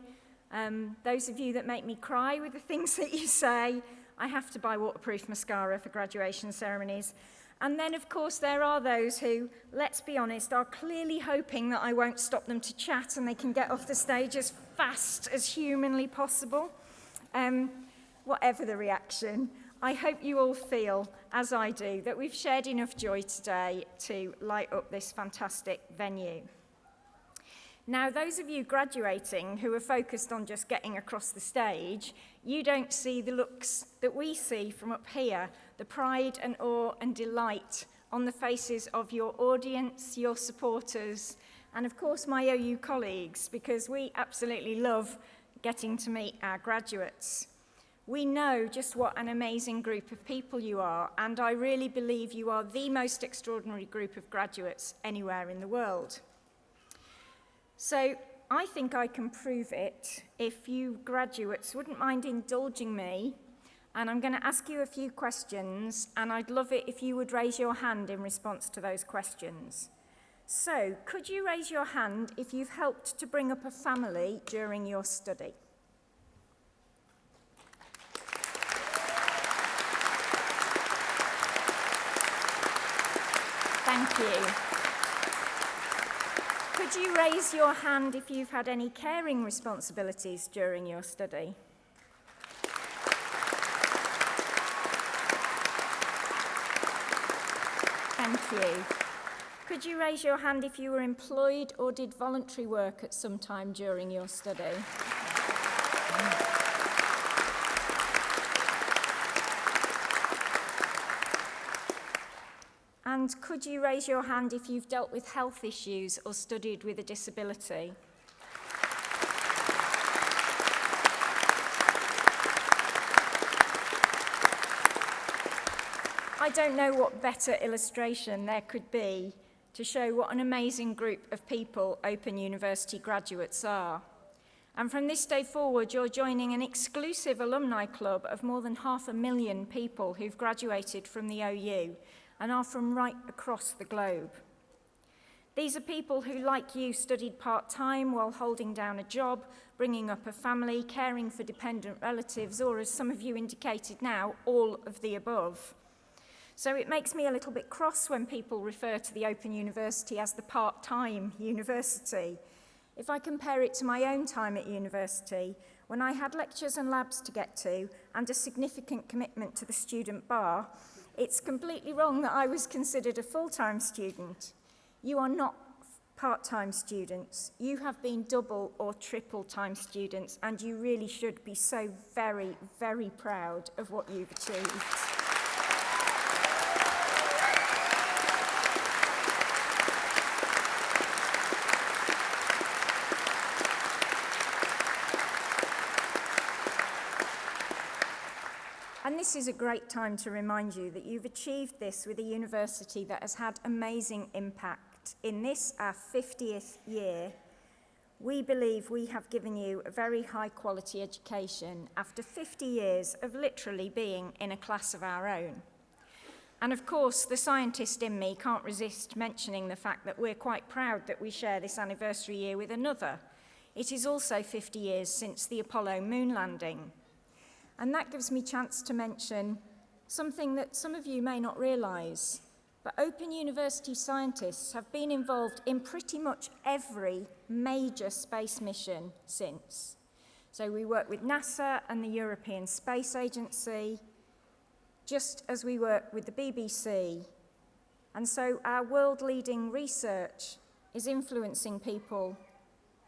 Those of you that make me cry with the things that you say. I have to buy waterproof mascara for graduation ceremonies. And then, of course, there are those who, let's be honest, are clearly hoping that I won't stop them to chat and they can get off the stage as fast as humanly possible. Whatever the reaction, I hope you all feel, as I do, that we've shared enough joy today to light up this fantastic venue. Now, those of you graduating who are focused on just getting across the stage, you don't see the looks that we see from up here, the pride and awe and delight on the faces of your audience, your supporters, and of course my OU colleagues, because we absolutely love getting to meet our graduates. We know just what an amazing group of people you are, and I really believe you are the most extraordinary group of graduates anywhere in the world. So I think I can prove it if you graduates wouldn't mind indulging me, and I'm going to ask you a few questions, and I'd love it if you would raise your hand in response to those questions. So, could you raise your hand if you've helped to bring up a family during your study? Thank you. Could you raise your hand if you've had any caring responsibilities during your study? Thank you. Could you raise your hand if you were employed or did voluntary work at some time during your study? And could you raise your hand if you've dealt with health issues or studied with a disability? I don't know what better illustration there could be to show what an amazing group of people Open University graduates are. And from this day forward, you're joining an exclusive alumni club of more than 500,000 people who've graduated from the OU and are from right across the globe. These are people who, like you, studied part-time while holding down a job, bringing up a family, caring for dependent relatives, or as some of you indicated now, all of the above. So it makes me a little bit cross when people refer to the Open University as the part-time university. If I compare it to my own time at university, when I had lectures and labs to get to and a significant commitment to the student bar, it's completely wrong that I was considered a full-time student. You are not part-time students. You have been double or triple-time students, and you really should be so very, very proud of what you've achieved. And this is a great time to remind you that you've achieved this with a university that has had amazing impact. In this, our 50th year, we believe we have given you a very high quality education after 50 years of literally being in a class of our own. And of course, the scientist in me can't resist mentioning the fact that we're quite proud that we share this anniversary year with another. It is also 50 years since the Apollo moon landing. And that gives me a chance to mention something that some of you may not realise, but Open University scientists have been involved in pretty much every major space mission since. So we work with NASA and the European Space Agency, just as we work with the BBC. And so our world-leading research is influencing people,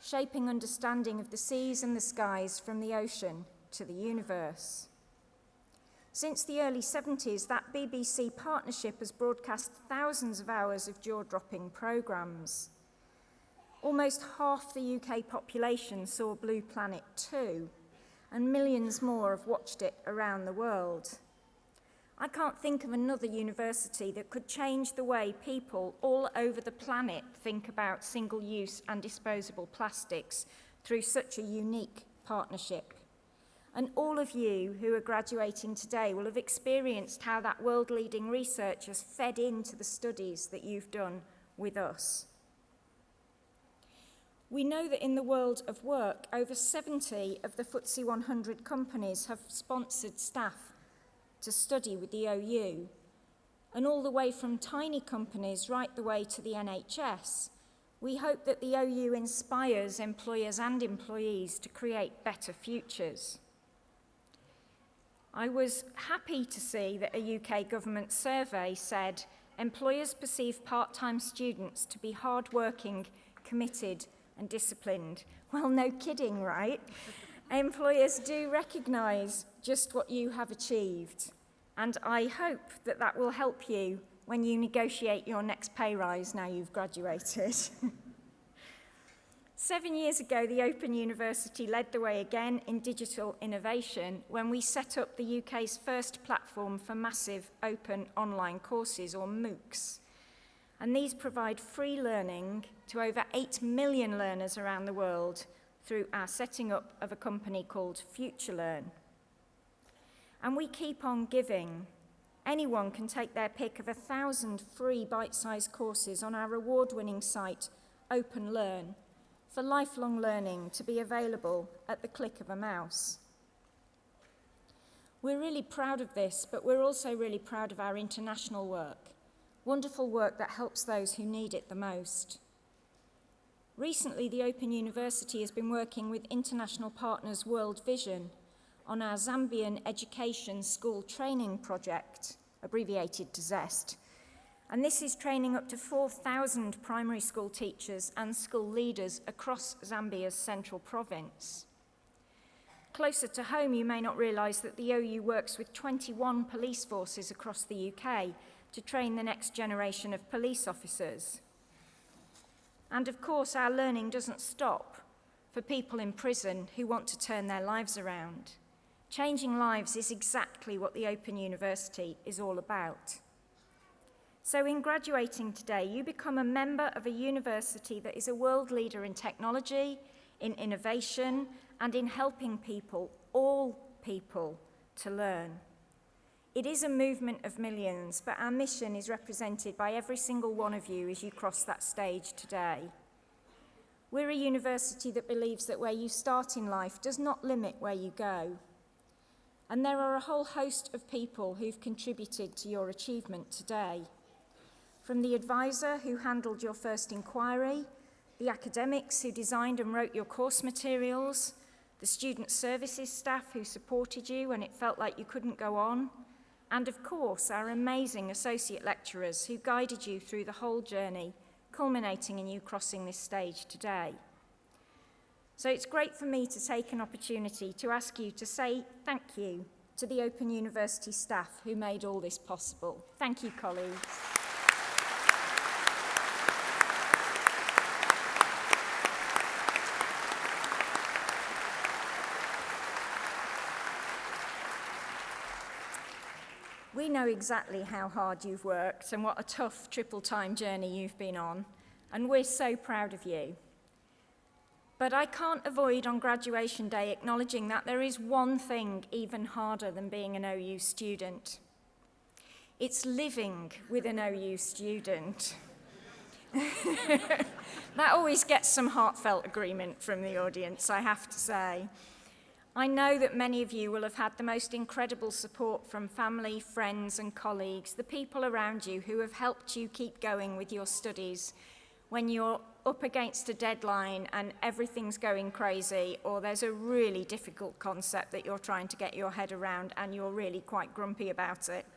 shaping understanding of the seas and the skies from the ocean to the universe. Since the early 70s, that BBC partnership has broadcast thousands of hours of jaw-dropping programmes. Almost half the UK population saw Blue Planet 2, and millions more have watched it around the world. I can't think of another university that could change the way people all over the planet think about single-use and disposable plastics through such a unique partnership. And all of you who are graduating today will have experienced how that world-leading research has fed into the studies that you've done with us. We know that in the world of work, over 70 of the FTSE 100 companies have sponsored staff to study with the OU, and all the way from tiny companies right the way to the NHS, we hope that the OU inspires employers and employees to create better futures. I was happy to see that a UK government survey said employers perceive part-time students to be hard-working, committed, and disciplined. Well, no kidding, right? Employers do recognise just what you have achieved, and I hope that that will help you when you negotiate your next pay rise now you've graduated. 7 years ago, the Open University led the way again in digital innovation when we set up the UK's first platform for massive open online courses, or MOOCs. And these provide free learning to over 8 million learners around the world through our setting up of a company called FutureLearn. And we keep on giving. Anyone can take their pick of 1,000 free bite-sized courses on our award-winning site, OpenLearn, for lifelong learning to be available at the click of a mouse. We're really proud of this, but we're also really proud of our international work. Wonderful work that helps those who need it the most. Recently, the Open University has been working with international partners World Vision on our Zambian Education School Training Project, abbreviated to ZEST. And this is training up to 4,000 primary school teachers and school leaders across Zambia's central province. Closer to home, you may not realise that the OU works with 21 police forces across the UK to train the next generation of police officers. And of course, our learning doesn't stop for people in prison who want to turn their lives around. Changing lives is exactly what the Open University is all about. So in graduating today, you become a member of a university that is a world leader in technology, in innovation, and in helping people, all people, to learn. It is a movement of millions, but our mission is represented by every single one of you as you cross that stage today. We're a university that believes that where you start in life does not limit where you go. And there are a whole host of people who've contributed to your achievement today. From the advisor who handled your first inquiry, the academics who designed and wrote your course materials, the student services staff who supported you when it felt like you couldn't go on, and of course our amazing associate lecturers who guided you through the whole journey, culminating in you crossing this stage today. So it's great for me to take an opportunity to ask you to say thank you to the Open University staff who made all this possible. Thank you, colleagues. We know exactly how hard you've worked and what a tough triple-time journey you've been on, and we're so proud of you. But I can't avoid on graduation day acknowledging that there is one thing even harder than being an OU student. It's living with an OU student. That always gets some heartfelt agreement from the audience, I have to say. I know that many of you will have had the most incredible support from family, friends, and colleagues, the people around you who have helped you keep going with your studies, when you're up against a deadline and everything's going crazy, or there's a really difficult concept that you're trying to get your head around and you're really quite grumpy about it.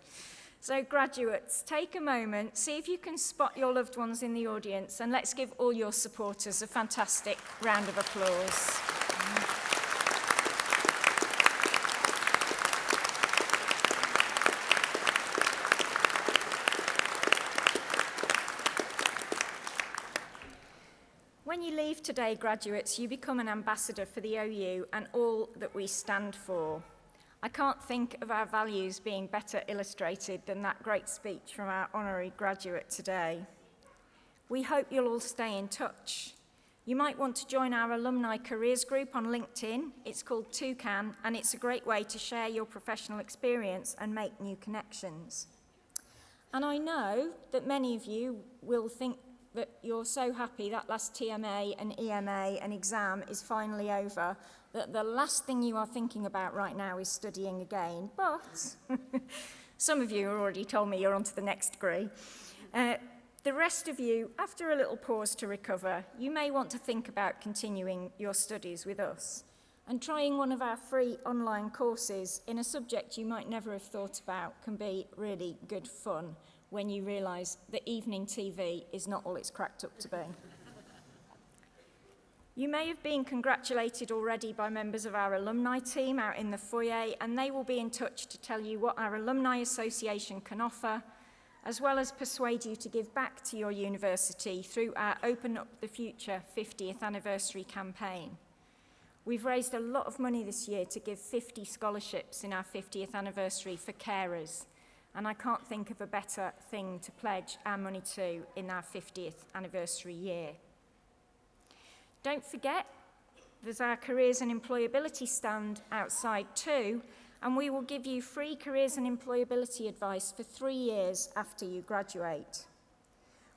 So graduates, take a moment, see if you can spot your loved ones in the audience, and let's give all your supporters a fantastic round of applause. When you leave today, graduates, you become an ambassador for the OU and all that we stand for. I can't think of our values being better illustrated than that great speech from our honorary graduate today. We hope you'll all stay in touch. You might want to join our alumni careers group on LinkedIn. It's called Toucan, and it's a great way to share your professional experience and make new connections. And I know that many of you will think that you're so happy that last TMA and EMA and exam is finally over, that the last thing you are thinking about right now is studying again. But some of you have already told me you're on to the next degree. The rest of you, after a little pause to recover, you may want to think about continuing your studies with us and trying one of our free online courses in a subject you might never have thought about can be really good fun when you realise that evening TV is not all it's cracked up to be. You may have been congratulated already by members of our alumni team out in the foyer, and they will be in touch to tell you what our Alumni Association can offer, as well as persuade you to give back to your university through our Open Up the Future 50th anniversary campaign. We've raised a lot of money this year to give 50 scholarships in our 50th anniversary for carers, and I can't think of a better thing to pledge our money to in our 50th anniversary year. Don't forget, there's our careers and employability stand outside too, and we will give you free careers and employability advice for 3 years after you graduate.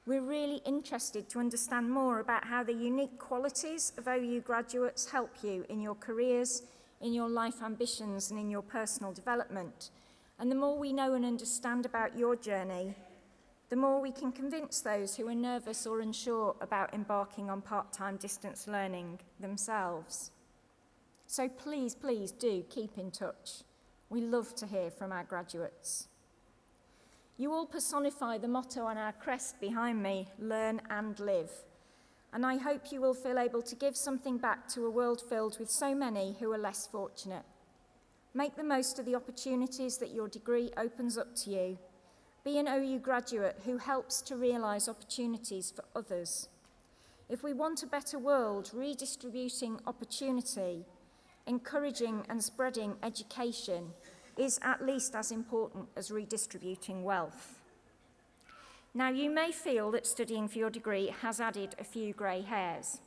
We're really interested to understand more about how the unique qualities of OU graduates help you in your careers, in your life ambitions, and in your personal development. And the more we know and understand about your journey, the more we can convince those who are nervous or unsure about embarking on part-time distance learning themselves. So please, please do keep in touch. We love to hear from our graduates. You all personify the motto on our crest behind me, learn and live. And I hope you will feel able to give something back to a world filled with so many who are less fortunate. Make the most of the opportunities that your degree opens up to you. Be an OU graduate who helps to realise opportunities for others. If we want a better world, redistributing opportunity, encouraging and spreading education is at least as important as redistributing wealth. Now, you may feel that studying for your degree has added a few grey hairs.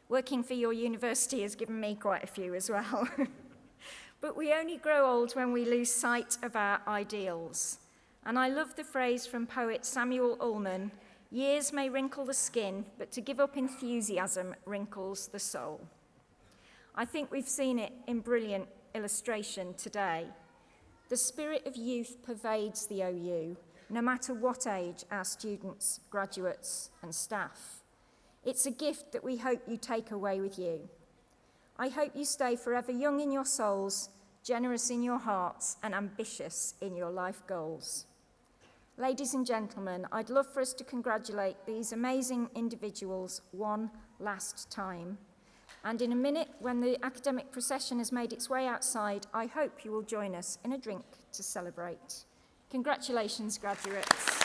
Working for your university has given me quite a few as well. But we only grow old when we lose sight of our ideals. And I love the phrase from poet Samuel Ullman, "Years may wrinkle the skin, but to give up enthusiasm wrinkles the soul." I think we've seen it in brilliant illustration today. The spirit of youth pervades the OU, no matter what age our students, graduates, and staff. It's a gift that we hope you take away with you. I hope you stay forever young in your souls, generous in your hearts, and ambitious in your life goals. Ladies and gentlemen, I'd love for us to congratulate these amazing individuals one last time. And in a minute, when the academic procession has made its way outside, I hope you will join us in a drink to celebrate. Congratulations, graduates.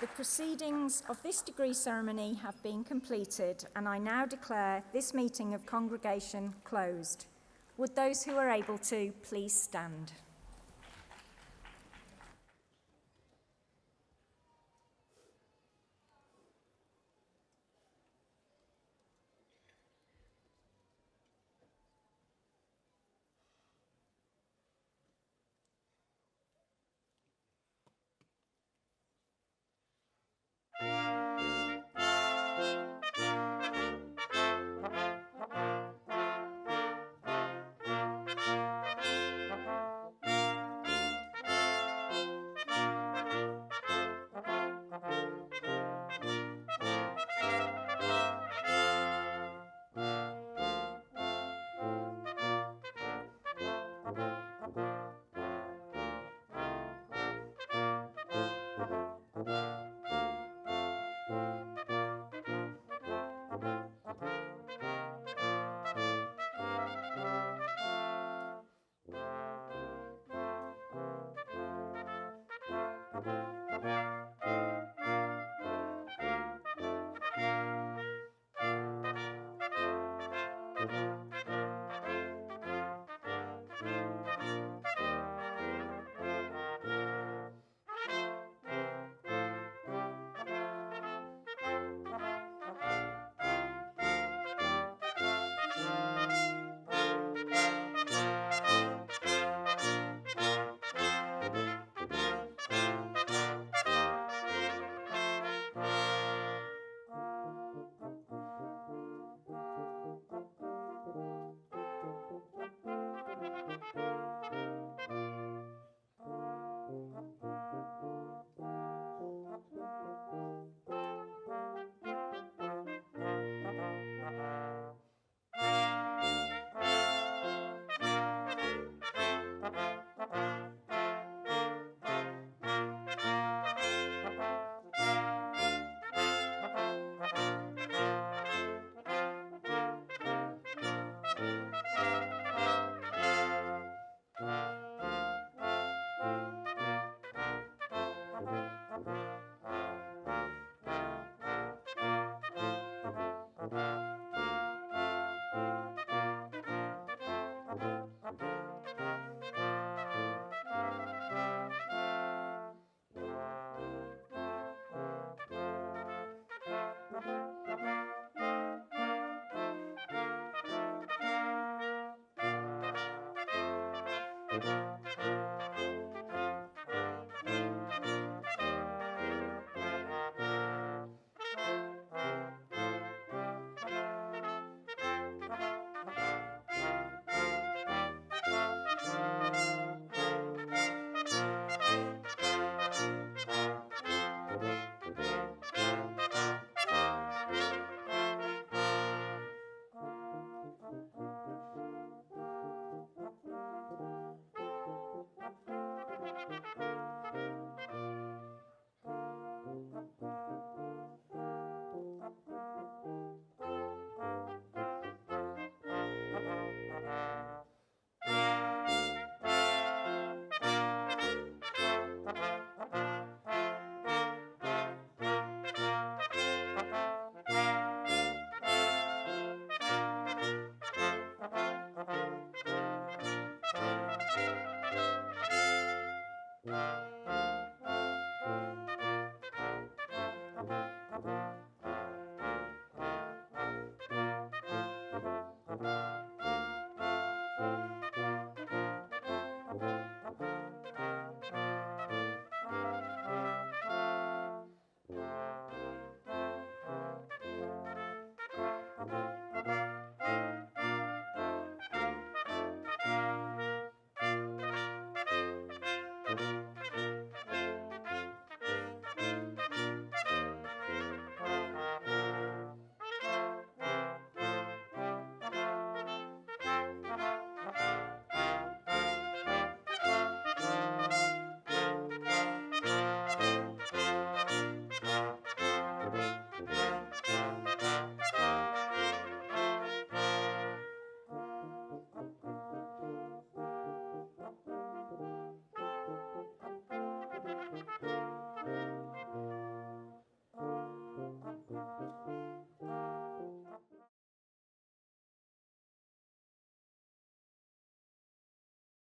The proceedings of this degree ceremony have been completed, and I now declare this meeting of congregation closed. Would those who are able to please stand?